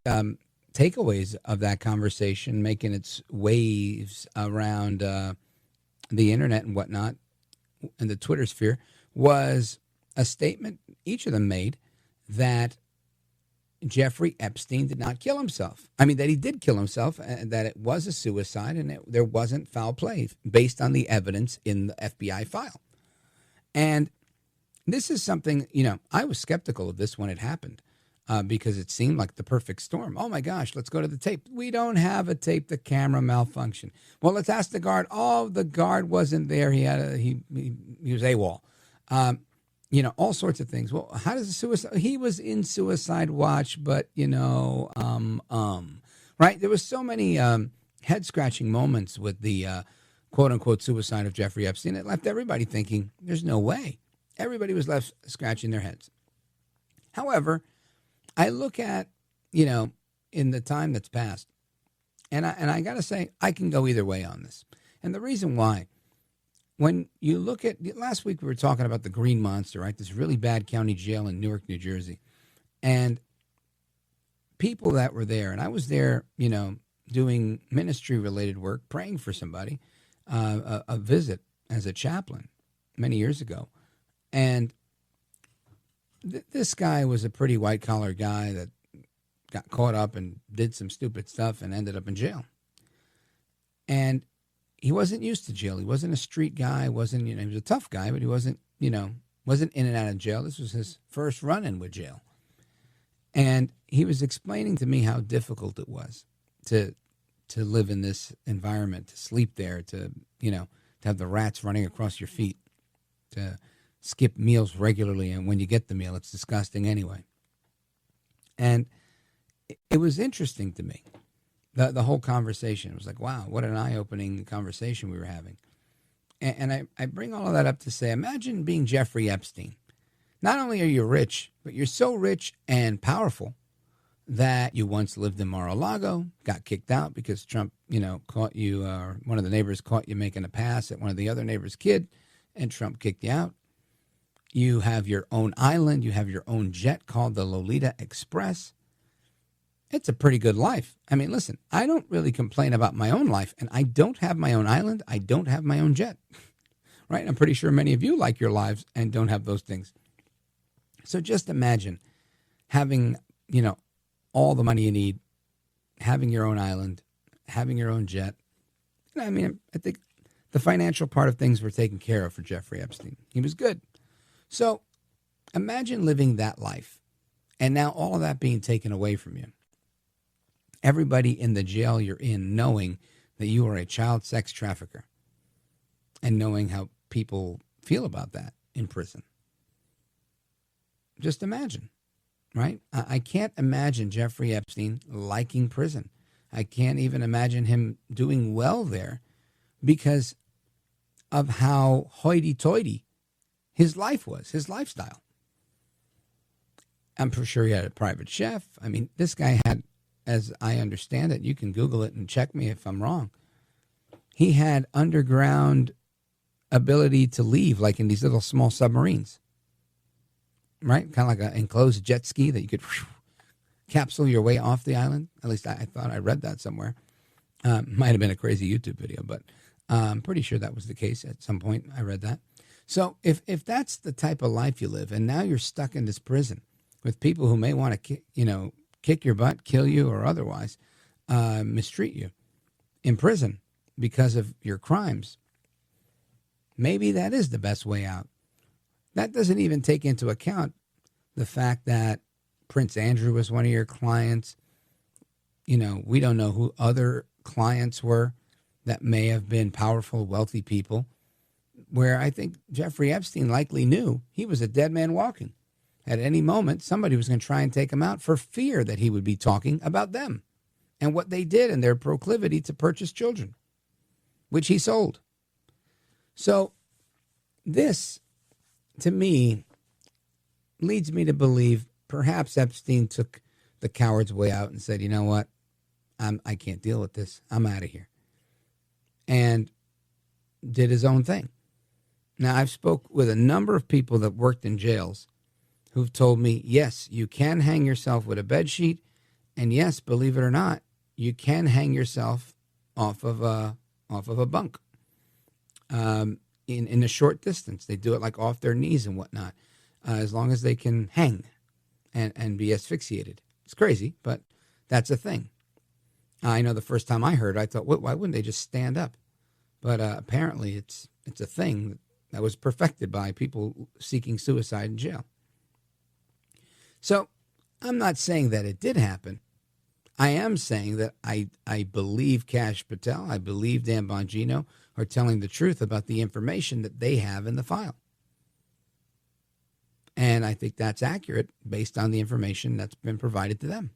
takeaways of that conversation, making its waves around the internet and whatnot, and the Twitter sphere, was a statement each of them made that Jeffrey Epstein did not kill himself. I mean, that he did kill himself, and that it was a suicide, and there wasn't foul play based on the evidence in the FBI file. And this is something, I was skeptical of this when it happened because it seemed like the perfect storm. Oh, my gosh, let's go to the tape. We don't have a tape. The camera malfunctioned. Well, let's ask the guard. Oh, the guard wasn't there. He was AWOL. All sorts of things. Well, how does a suicide? He was in suicide watch, but right? There was so many head scratching moments with the quote unquote suicide of Jeffrey Epstein. It left everybody thinking, "There's no way." Everybody was left scratching their heads. However, I look at in the time that's passed, and I got to say, I can go either way on this, and the reason why. When you look at, last week we were talking about the Green Monster, right? This really bad county jail in Newark, New Jersey. And people that were there, and I was there, doing ministry-related work, praying for somebody, a visit as a chaplain many years ago. And this guy was a pretty white-collar guy that got caught up and did some stupid stuff and ended up in jail. And he wasn't used to jail. He wasn't a street guy. He was a tough guy, but he wasn't in and out of jail. This was his first run-in with jail. And he was explaining to me how difficult it was to live in this environment, to sleep there, to have the rats running across your feet, to skip meals regularly. And when you get the meal, it's disgusting anyway. And it was interesting to me. The whole conversation. It was like, wow, what an eye-opening conversation we were having. And I bring all of that up to say, imagine being Jeffrey Epstein. Not only are you rich, but you're so rich and powerful that you once lived in Mar-a-Lago, got kicked out because Trump, caught you, or one of the neighbors caught you making a pass at one of the other neighbors' kid, and Trump kicked you out. You have your own island. You have your own jet called the Lolita Express. It's a pretty good life. I mean, listen, I don't really complain about my own life, and I don't have my own island. I don't have my own jet, right? I'm pretty sure many of you like your lives and don't have those things. So just imagine having, all the money you need, having your own island, having your own jet. I mean, I think the financial part of things were taken care of for Jeffrey Epstein. He was good. So imagine living that life, and now all of that being taken away from you. Everybody in the jail you're in knowing that you are a child sex trafficker and knowing how people feel about that in prison. Just imagine, right? I can't imagine Jeffrey Epstein liking prison. I can't even imagine him doing well there because of how hoity-toity his life was, his lifestyle. I'm pretty sure he had a private chef. I mean, this guy had, as I understand it, you can Google it and check me if I'm wrong. He had underground ability to leave, like in these little small submarines, right? Kind of like an enclosed jet ski that you could capsule your way off the island. At least I thought I read that somewhere. Might have been a crazy YouTube video, but I'm pretty sure that was the case at some point. I read that. So if that's the type of life you live, and now you're stuck in this prison with people who may want to, kick your butt, kill you, or otherwise mistreat you in prison because of your crimes, maybe that is the best way out. That doesn't even take into account the fact that Prince Andrew was one of your clients. We don't know who other clients were that may have been powerful, wealthy people. where I think Jeffrey Epstein likely knew he was a dead man walking. At any moment, somebody was going to try and take him out for fear that he would be talking about them and what they did and their proclivity to purchase children, which he sold. So this, to me, leads me to believe perhaps Epstein took the coward's way out and said, you know what, I can't deal with this. I'm out of here. And did his own thing. Now, I've spoke with a number of people that worked in jails who've told me, yes, you can hang yourself with a bed sheet, and yes, believe it or not, you can hang yourself off of a bunk in a short distance. They do it like off their knees and whatnot, as long as they can hang and be asphyxiated. It's crazy, but that's a thing. I know the first time I heard it, I thought, why wouldn't they just stand up? But apparently it's a thing that was perfected by people seeking suicide in jail. So I'm not saying that it did happen. I am saying that I believe Kash Patel, I believe Dan Bongino are telling the truth about the information that they have in the file. And I think that's accurate based on the information that's been provided to them.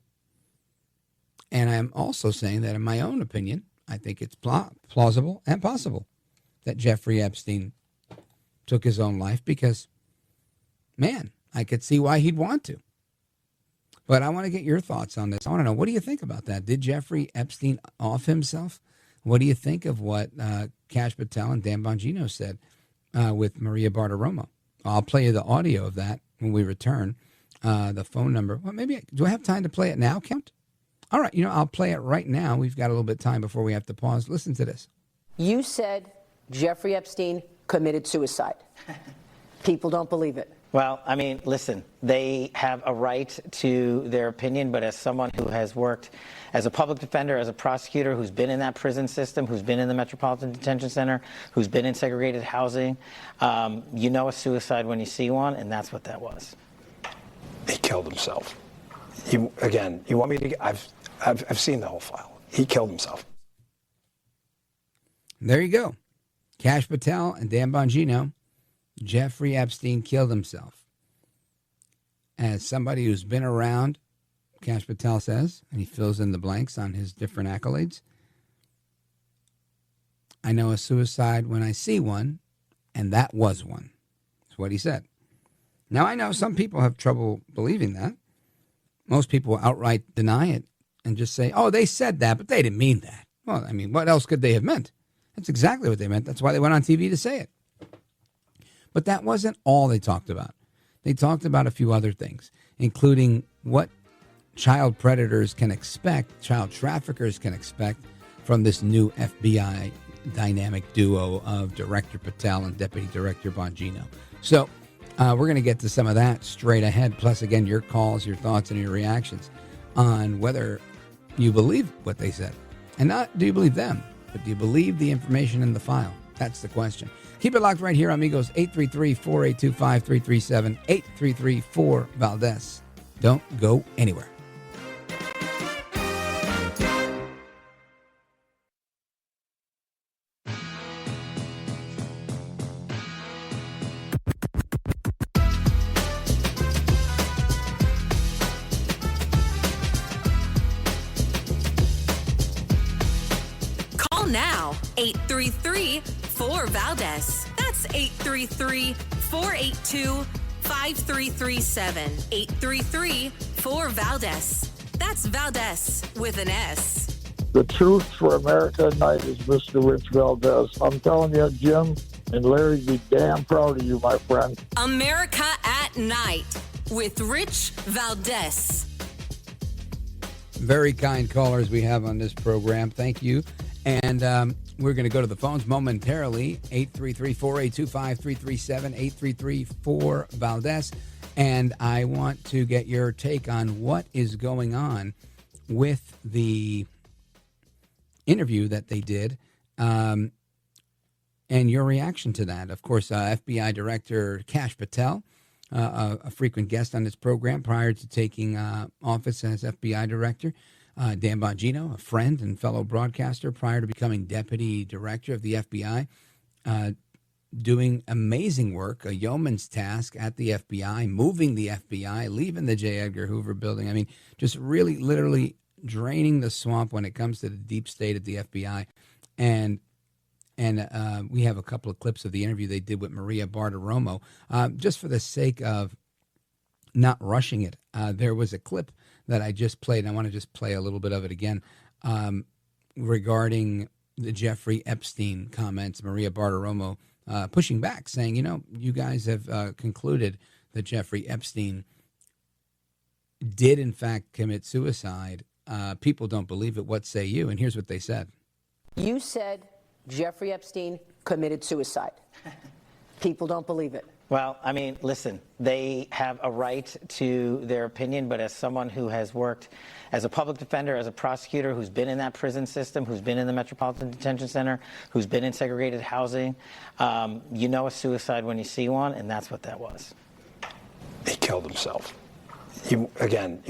And I'm also saying that in my own opinion, I think it's plausible and possible that Jeffrey Epstein took his own life because, man, I could see why he'd want to. But I want to get your thoughts on this. I want to know, what do you think about that? Did Jeffrey Epstein off himself? What do you think of what Kash Patel and Dan Bongino said with Maria Bartiromo? I'll play you the audio of that when we return. The phone number. Well, do I have time to play it now, Count? All right, I'll play it right now. We've got a little bit of time before we have to pause. Listen to this. You said Jeffrey Epstein committed suicide. People don't believe it. Well, I mean, listen, they have a right to their opinion, but as someone who has worked as a public defender, as a prosecutor, who's been in that prison system, who's been in the Metropolitan Detention Center, who's been in segregated housing, you know a suicide when you see one, and that's what that was. He killed himself. You want me to? I've seen the whole file. He killed himself. There you go. Kash Patel and Dan Bongino. Jeffrey Epstein killed himself. As somebody who's been around, Kash Patel says, and he fills in the blanks on his different accolades, I know a suicide when I see one, and that was one. That's what he said. Now, I know some people have trouble believing that. Most people outright deny it and just say, oh, they said that, but they didn't mean that. Well, I mean, what else could they have meant? That's exactly what they meant. That's why they went on TV to say it. But that wasn't all they talked about. They talked about a few other things, including what child predators can expect, child traffickers can expect from this new FBI dynamic duo of Director Patel and Deputy Director Bongino. So we're going to get to some of that straight ahead. Plus, again, your calls, your thoughts, and your reactions on whether you believe what they said. And not do you believe them, but do you believe the information in the file? That's the question. Keep it locked right here, amigos. 833-482-5337, 833-4-VALDEZ. Don't go anywhere. Call now, 833-4-VALDEZ. That's 833-482-5337. 833-4-VALDEZ. That's Valdez with an S. The truth for America at night is Mr. Rich Valdez. I'm telling you, Jim and Larry, be damn proud of you, my friend. America at Night with Rich Valdez. Very kind callers we have on this program. Thank you. And we're going to go to the phones momentarily. 833-482-5337, 833-4-VALDEZ. And I want to get your take on what is going on with the interview that they did and your reaction to that. Of course, FBI Director Kash Patel, a frequent guest on this program prior to taking office as FBI Director. Dan Bongino, a friend and fellow broadcaster prior to becoming Deputy Director of the FBI. doing amazing work, a yeoman's task at the FBI, moving the FBI, leaving the J. Edgar Hoover building. I mean, just really literally draining the swamp when it comes to the deep state at the FBI. And we have a couple of clips of the interview they did with Maria Bartiromo. Just for the sake of not rushing it, there was a clip that I just played, and I want to just play a little bit of it again, regarding the Jeffrey Epstein comments. Maria Bartiromo pushing back, saying, you guys have concluded that Jeffrey Epstein did, in fact, commit suicide. People don't believe it. What say you? And here's what they said. You said Jeffrey Epstein committed suicide. People don't believe it. Well, I mean, listen, they have a right to their opinion, but as someone who has worked as a public defender, as a prosecutor, who's been in that prison system, who's been in the Metropolitan Detention Center, who's been in segregated housing, you know a suicide when you see one, and that's what that was. He killed himself. You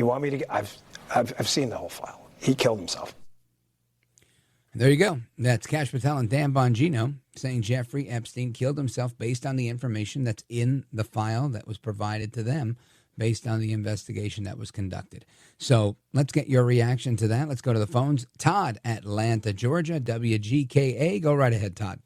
want me to? I've seen the whole file. He killed himself. There you go. That's Kash Patel and Dan Bongino saying Jeffrey Epstein killed himself based on the information that's in the file that was provided to them based on the investigation that was conducted. So let's get your reaction to that. Let's go to the phones. Todd, Atlanta, Georgia, WGKA. Go right ahead, Todd.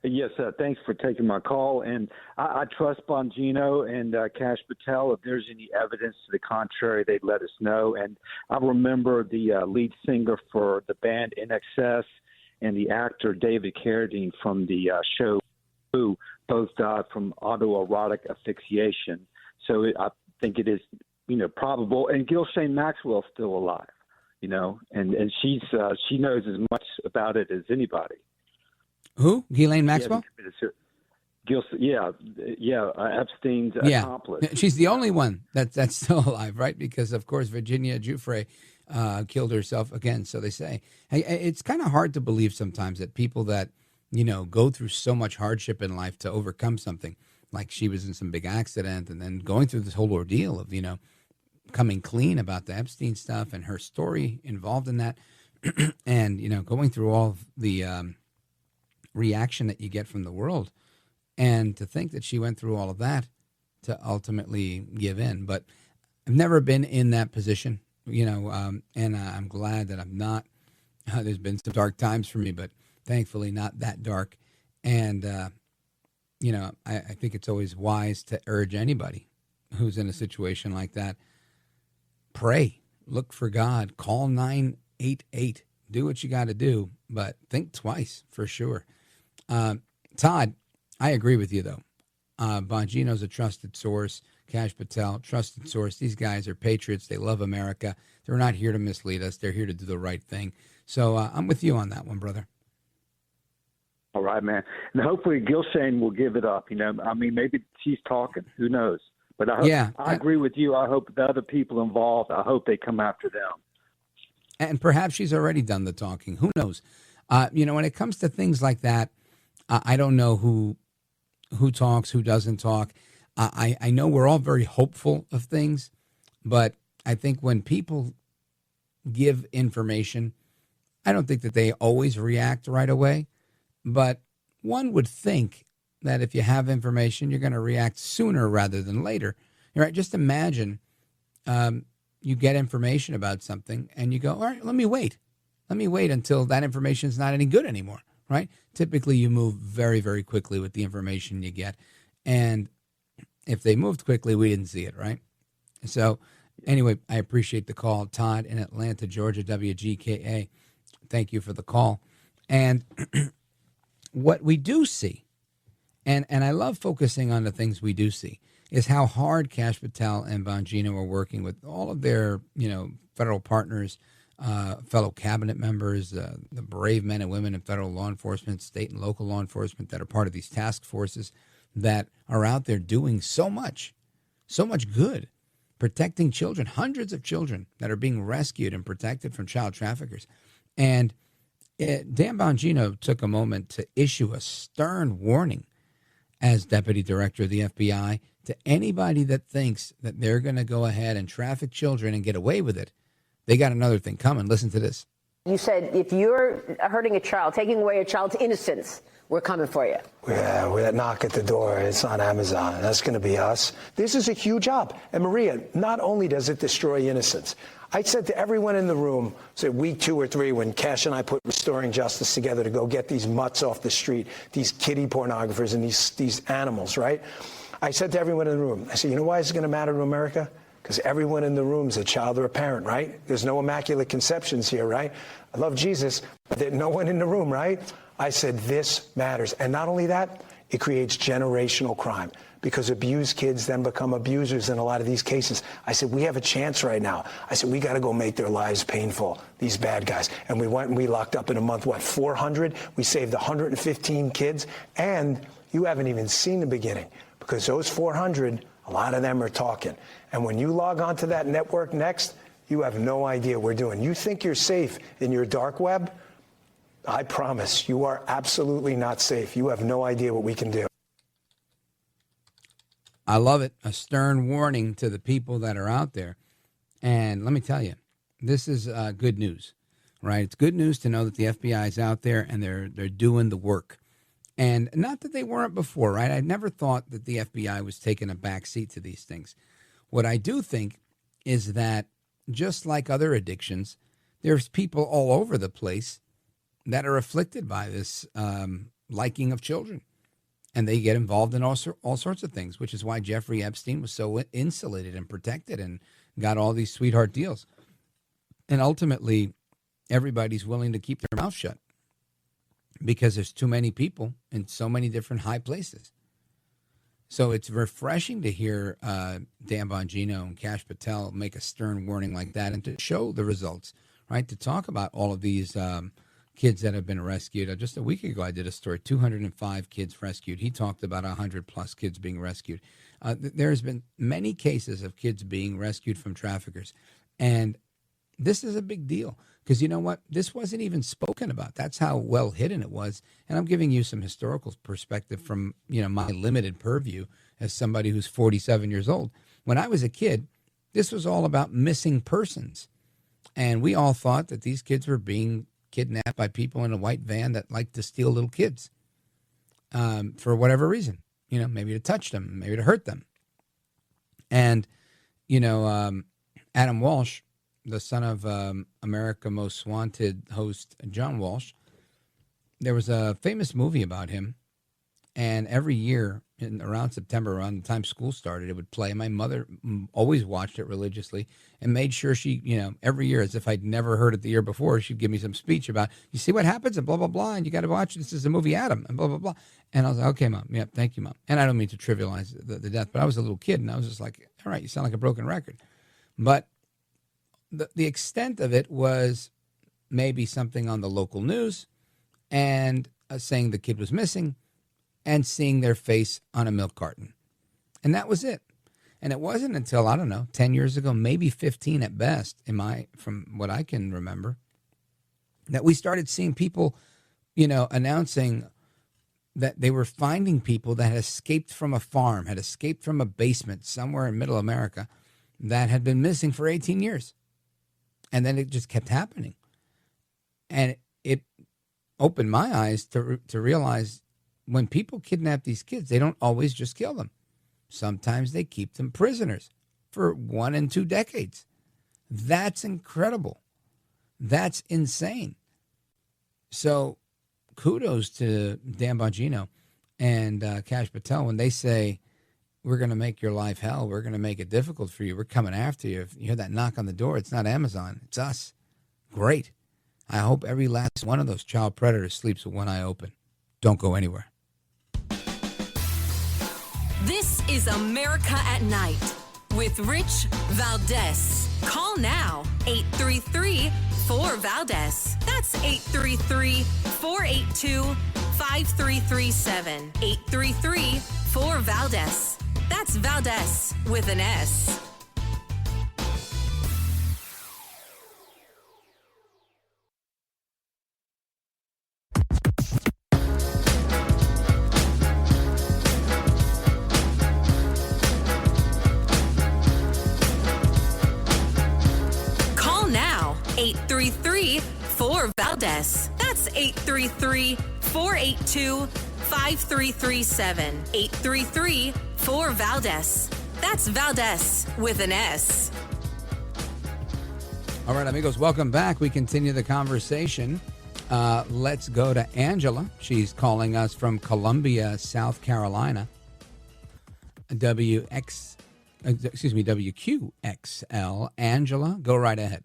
Yes, thanks for taking my call. And I trust Bongino and Kash Patel. If there's any evidence to the contrary, they'd let us know. And I remember the lead singer for the band NXS and the actor David Carradine from the show, who both died from autoerotic asphyxiation. So I think it is, probable. And Ghislaine Maxwell's still alive, and she knows as much about it as anybody. Who? Ghislaine Maxwell? Epstein's accomplice. She's the only one that's still alive, right? Because, of course, Virginia Giuffre killed herself again, so they say. It's kind of hard to believe sometimes that people that, go through so much hardship in life to overcome something, like she was in some big accident and then going through this whole ordeal of, coming clean about the Epstein stuff and her story involved in that and, going through all of the reaction that you get from the world, and to think that she went through all of that to ultimately give in. But I've never been in that position, and I'm glad that I'm not. There's been some dark times for me, but thankfully not that dark. And I think it's always wise to urge anybody who's in a situation like that, pray, look for God, call 988, do what you got to do, but think twice for sure. Todd, I agree with you, though. Bongino's a trusted source. Kash Patel, trusted source. These guys are patriots. They love America. They're not here to mislead us. They're here to do the right thing. So I'm with you on that one, brother. All right, man. And hopefully Ghislaine will give it up. Maybe she's talking. Who knows? But I agree with you. I hope the other people involved, I hope they come after them. And perhaps she's already done the talking. Who knows? When it comes to things like that, I don't know who talks, who doesn't talk. I know we're all very hopeful of things, but I think when people give information, I don't think that they always react right away. But one would think that if you have information, you're going to react sooner rather than later. Right? Just imagine you get information about something and you go, all right, let me wait. Let me wait until that information is not any good anymore. Right? Typically, you move very, very quickly with the information you get. And if they moved quickly, we didn't see it, right? So anyway, I appreciate the call. Todd in Atlanta, Georgia, WGKA. Thank you for the call. And what we do see, and I love focusing on the things we do see, is how hard Kash Patel and Bongino are working with all of their, federal partners, fellow cabinet members, the brave men and women in federal law enforcement, state and local law enforcement that are part of these task forces that are out there doing so much good, protecting children, hundreds of children that are being rescued and protected from child traffickers. And Dan Bongino took a moment to issue a stern warning as deputy director of the FBI to anybody that thinks that they're going to go ahead and traffic children and get away with it. They got another thing coming. Listen to this. You said if you're hurting a child, taking away a child's innocence, we're coming for you. Yeah, we're that knock at the door. It's on Amazon. That's going to be us. This is a huge job. And Maria, not only does it destroy innocence, I said to everyone in the room, say week 2 or 3, when Kash and I put Restoring Justice together to go get these mutts off the street, these kiddie pornographers and these animals, right? I said to everyone in the room, I said, you know why it's going to matter to America? Because everyone in the room is a child or a parent, right? There's no immaculate conceptions here, right? I love Jesus, but there's no one in the room, right? I said, this matters. And not only that, it creates generational crime because abused kids then become abusers in a lot of these cases. I said, we have a chance right now. I said, we got to go make their lives painful, these bad guys. And we went and we locked up in a month, 400? We saved 115 kids. And you haven't even seen the beginning because those 400, a lot of them are talking. And when you log onto that network next, you have no idea what we're doing. You think you're safe in your dark web? I promise you are absolutely not safe. You have no idea what we can do. I love it. A stern warning to the people that are out there. And let me tell you, this is good news, right? It's good news to know that the FBI is out there and they're doing the work. And not that they weren't before, right? I never thought that the FBI was taking a back seat to these things. What I do think is that just like other addictions, there's people all over the place that are afflicted by this liking of children. And they get involved in all sorts of things, which is why Jeffrey Epstein was so insulated and protected and got all these sweetheart deals. And ultimately, everybody's willing to keep their mouth shut because there's too many people in so many different high places. So it's refreshing to hear Dan Bongino and Kash Patel make a stern warning like that and to show the results, right? To talk about all of these kids that have been rescued. Just a week ago, I did a story, 205 kids rescued. He talked about 100-plus kids being rescued. There's been many cases of kids being rescued from traffickers. And this is a big deal because you know what? This wasn't even spoken about. That's how well hidden it was. And I'm giving you some historical perspective from, my limited purview as somebody who's 47 years old. When I was a kid, this was all about missing persons. And we all thought that these kids were being kidnapped by people in a white van that like to steal little kids for whatever reason, maybe to touch them, maybe to hurt them. And, Adam Walsh, the son of America's Most Wanted host John Walsh, there was a famous movie about him. And every year, around September, around the time school started, it would play. My mother always watched it religiously and made sure she, every year, as if I'd never heard it the year before, she'd give me some speech about, you see what happens and blah, blah, blah, and you got to watch, this is the movie Adam and blah, blah, blah. And I was like, okay, Mom. Yep, thank you, Mom. And I don't mean to trivialize the death, but I was a little kid and I was just like, all right, you sound like a broken record. But the extent of it was maybe something on the local news and saying the kid was missing and seeing their face on a milk carton. And that was it. And it wasn't until, 10 years ago, maybe 15 at best, from what I can remember, that we started seeing people, announcing that they were finding people that had escaped from a farm, had escaped from a basement somewhere in middle America that had been missing for 18 years. And then it just kept happening. And it opened my eyes to realize when people kidnap these kids, they don't always just kill them. Sometimes they keep them prisoners for 1 and 2 decades. That's incredible. That's insane. So kudos to Dan Bongino and Kash Patel when they say, we're going to make your life hell. We're going to make it difficult for you. We're coming after you. If you hear that knock on the door, it's not Amazon. It's us. Great. I hope every last one of those child predators sleeps with one eye open. Don't go anywhere. This is America at Night with Rich Valdez. Call now, 833-4VALDEZ. That's 833-482-5337. 833-4VALDEZ. That's Valdez with an S. Valdez. That's 833-482-5337. 833-4Valdez. That's Valdez with an S. All right, amigos, welcome back. We continue the conversation. Let's go to Angela. She's calling us from Columbia, South Carolina. WQXL. Angela, go right ahead.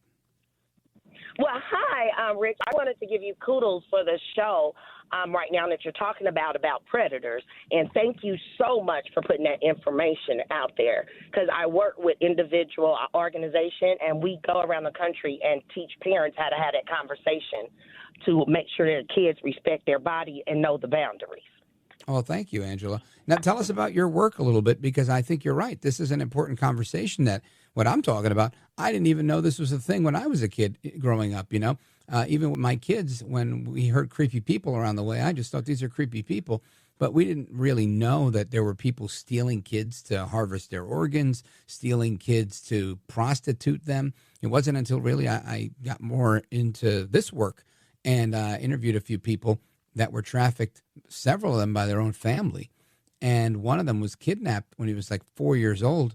Well, hi, Rick. I wanted to give you kudos for the show right now that you're talking about predators. And thank you so much for putting that information out there, because I work with individual organization, and we go around the country and teach parents how to have that conversation to make sure their kids respect their body and know the boundaries. Oh, thank you, Angela. Now, tell us about your work a little bit, because I think you're right. This is an important conversation that what I'm talking about, I didn't even know this was a thing when I was a kid growing up, you know. Even with my kids, when we heard creepy people around the way, I just thought these are creepy people. But we didn't really know that there were people stealing kids to harvest their organs, stealing kids to prostitute them. It wasn't until really I got more into this work and interviewed a few people that were trafficked, several of them by their own family. And one of them was kidnapped when he was like 4 years old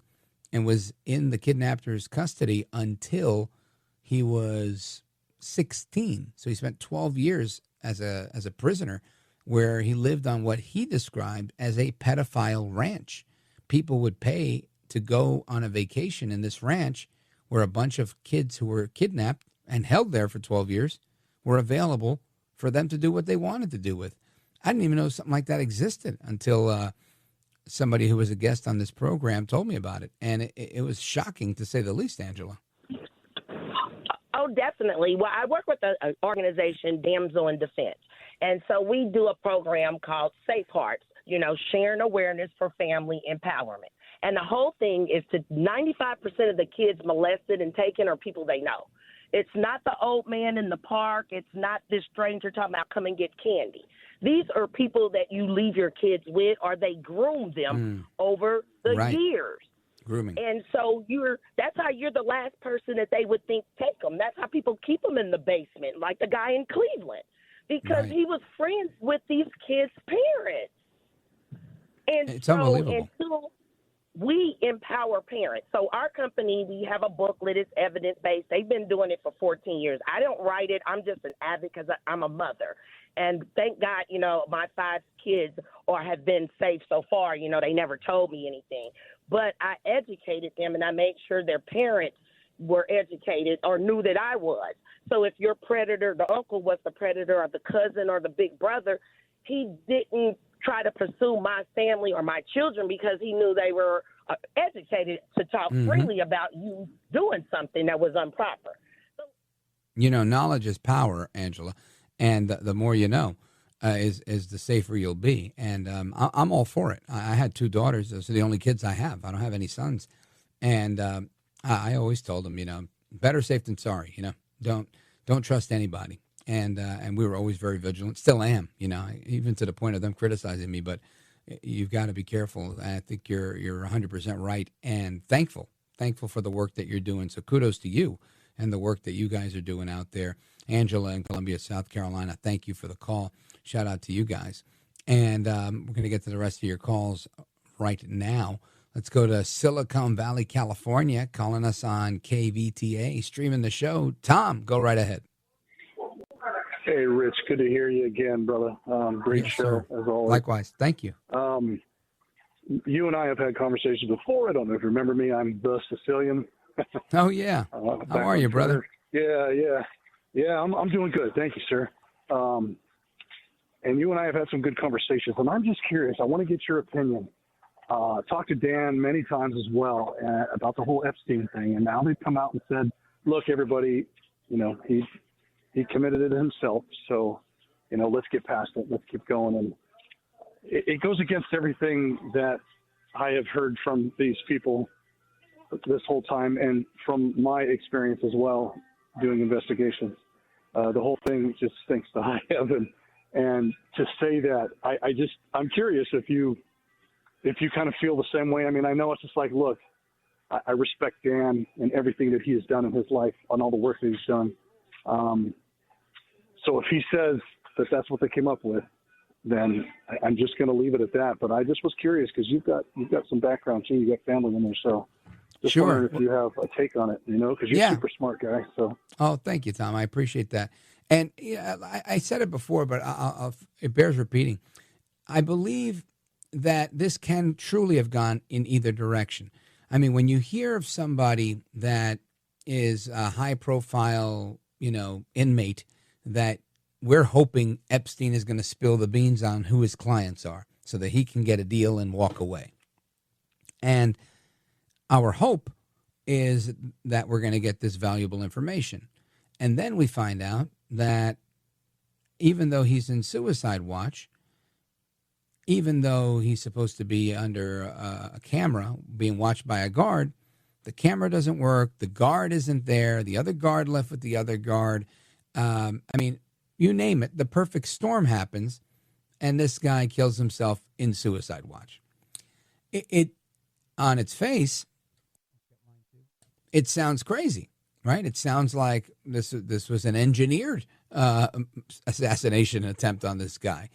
and was in the kidnapper's custody until he was 16. So he spent 12 years as a prisoner, where he lived on what he described as a pedophile ranch. People would pay to go on a vacation in this ranch where a bunch of kids who were kidnapped and held there for 12 years were available for them to do what they wanted to do with. I didn't even know something like that existed until somebody who was a guest on this program told me about it. And it was shocking, to say the least, Angela. Oh, definitely. Well, I work with an organization, Damsel in Defense. And so we do a program called Safe Hearts, you know, sharing awareness for family empowerment. And the whole thing is to 95% of the kids molested and taken are people they know. It's not the old man in the park. It's not this stranger talking about come and get candy. These are people that you leave your kids with, or they groom them over the years. Grooming. And so that's how you're the last person that they would think take them. That's how people keep them in the basement, like the guy in Cleveland, because he was friends with these kids' parents. And it's unbelievable. Until we empower parents. So our company, we have a booklet. It's evidence-based. They've been doing it for 14 years. I don't write it. I'm just an advocate because I'm a mother. And thank God, you know, my 5 kids have been safe so far. You know, they never told me anything. But I educated them, and I made sure their parents were educated or knew that I was. So if your predator, the uncle was the predator, or the cousin or the big brother, he didn't try to pursue my family or my children because he knew they were educated to talk freely about you doing something that was improper. You know, knowledge is power, Angela, and the more you know is the safer you'll be. And I'm all for it. I had 2 daughters. Those are the only kids I have. I don't have any sons. And I always told them, you know, better safe than sorry. You know, don't trust anybody. And we were always very vigilant. Still am, you know, even to the point of them criticizing me. But you've got to be careful. I think you're 100% right, and thankful for the work that you're doing. So kudos to you and the work that you guys are doing out there. Angela in Columbia, South Carolina, thank you for the call. Shout out to you guys. And we're going to get to the rest of your calls right now. Let's go to Silicon Valley, California, calling us on KVTA, streaming the show. Tom, go right ahead. Hey, Rich, good to hear you again, brother. Great show, as always. Likewise. Thank you. You and I have had conversations before. I don't know if you remember me. I'm the Sicilian. Oh, yeah. How are you, brother? Yeah, I'm doing good. Thank you, sir. And you and I have had some good conversations, and I'm just curious. I want to get your opinion. Talked to Dan many times as well about the whole Epstein thing, and now they've come out and said, look, everybody, you know, he committed it himself, so, you know, let's get past it. Let's keep going. And it goes against everything that I have heard from these people this whole time, and from my experience as well doing investigations. The whole thing just stinks to high heaven. And to say that, I'm curious if you kind of feel the same way. I mean, I know it's just like, look, I respect Dan and everything that he has done in his life, on all the work that he's done. So if he says that that's what they came up with, then I'm just going to leave it at that. But I just was curious because you've got some background too. You got family in there, so just wondering if you have a take on it. Because you're a super smart guy. So. Oh, thank you, Tom. I appreciate that. And I said it before, but it bears repeating. I believe that this can truly have gone in either direction. I mean, when you hear of somebody that is a high-profile, inmate that we're hoping Epstein is going to spill the beans on who his clients are so that he can get a deal and walk away. And our hope is that we're going to get this valuable information. And then we find out that even though he's in suicide watch, even though he's supposed to be under a camera being watched by a guard, the camera doesn't work. The guard isn't there. The other guard left with the other guard. You name it, the perfect storm happens, and this guy kills himself in suicide watch. It on its face, it sounds crazy, right? It sounds like this was an engineered assassination attempt on this guy.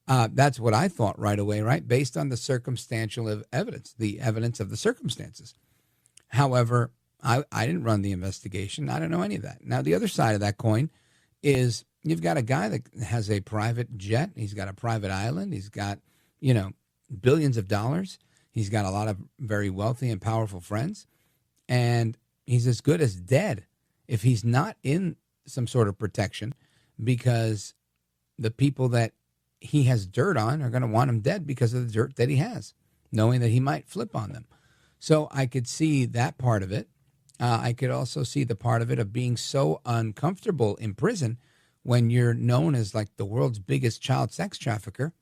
That's what I thought right away, right? Based on the circumstantial evidence, the evidence of the circumstances. However, I didn't run the investigation. I don't know any of that. Now, the other side of that coin is you've got a guy that has a private jet. He's got a private island. He's got, billions of dollars. He's got a lot of very wealthy and powerful friends. And he's as good as dead if he's not in some sort of protection, because the people that he has dirt on are going to want him dead because of the dirt that he has, knowing that he might flip on them. So I could see that part of it. I could also see the part of it of being so uncomfortable in prison when you're known as like the world's biggest child sex trafficker,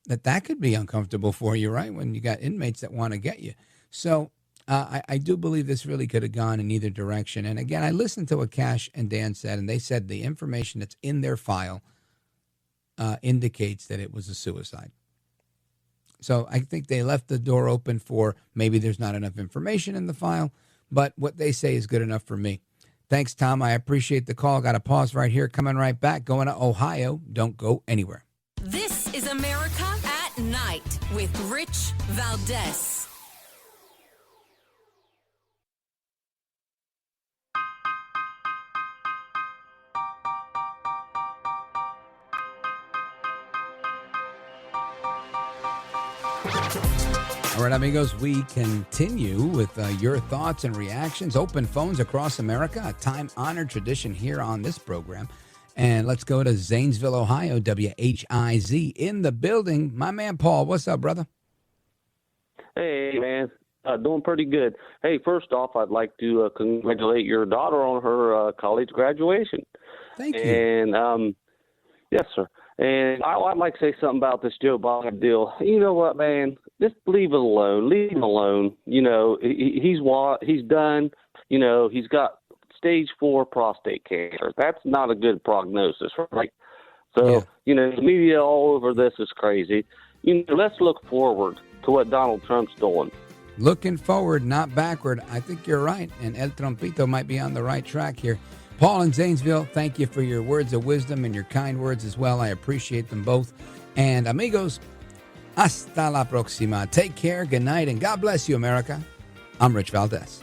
that could be uncomfortable for you, right? When you got inmates that want to get you. So I do believe this really could have gone in either direction. And again, I listened to what Kash and Dan said, and they said the information that's in their file indicates that it was a suicide. So I think they left the door open for maybe there's not enough information in the file, but what they say is good enough for me. Thanks, Tom. I appreciate the call. Got to pause right here. Coming right back. Going to Ohio. Don't go anywhere. This is America at Night with Rich Valdez. All right, amigos, we continue with your thoughts and reactions. Open phones across America, a time-honored tradition here on this program. And let's go to Zanesville, Ohio, WHIZ in the building. My man, Paul, what's up, brother? Hey, man, doing pretty good. Hey, first off, I'd like to congratulate your daughter on her college graduation. Thank you. And, yes, sir. And I'd like to say something about this Joe Biden deal. You know what, man? Just leave it alone. Leave him alone. He's done. He's got stage 4 prostate cancer. That's not a good prognosis, right? So, the media all over this is crazy. Let's look forward to what Donald Trump's doing. Looking forward, not backward. I think you're right. And El Trompito might be on the right track here. Paul in Zanesville, thank you for your words of wisdom and your kind words as well. I appreciate them both. And amigos, hasta la próxima. Take care, good night, and God bless you, America. I'm Rich Valdez.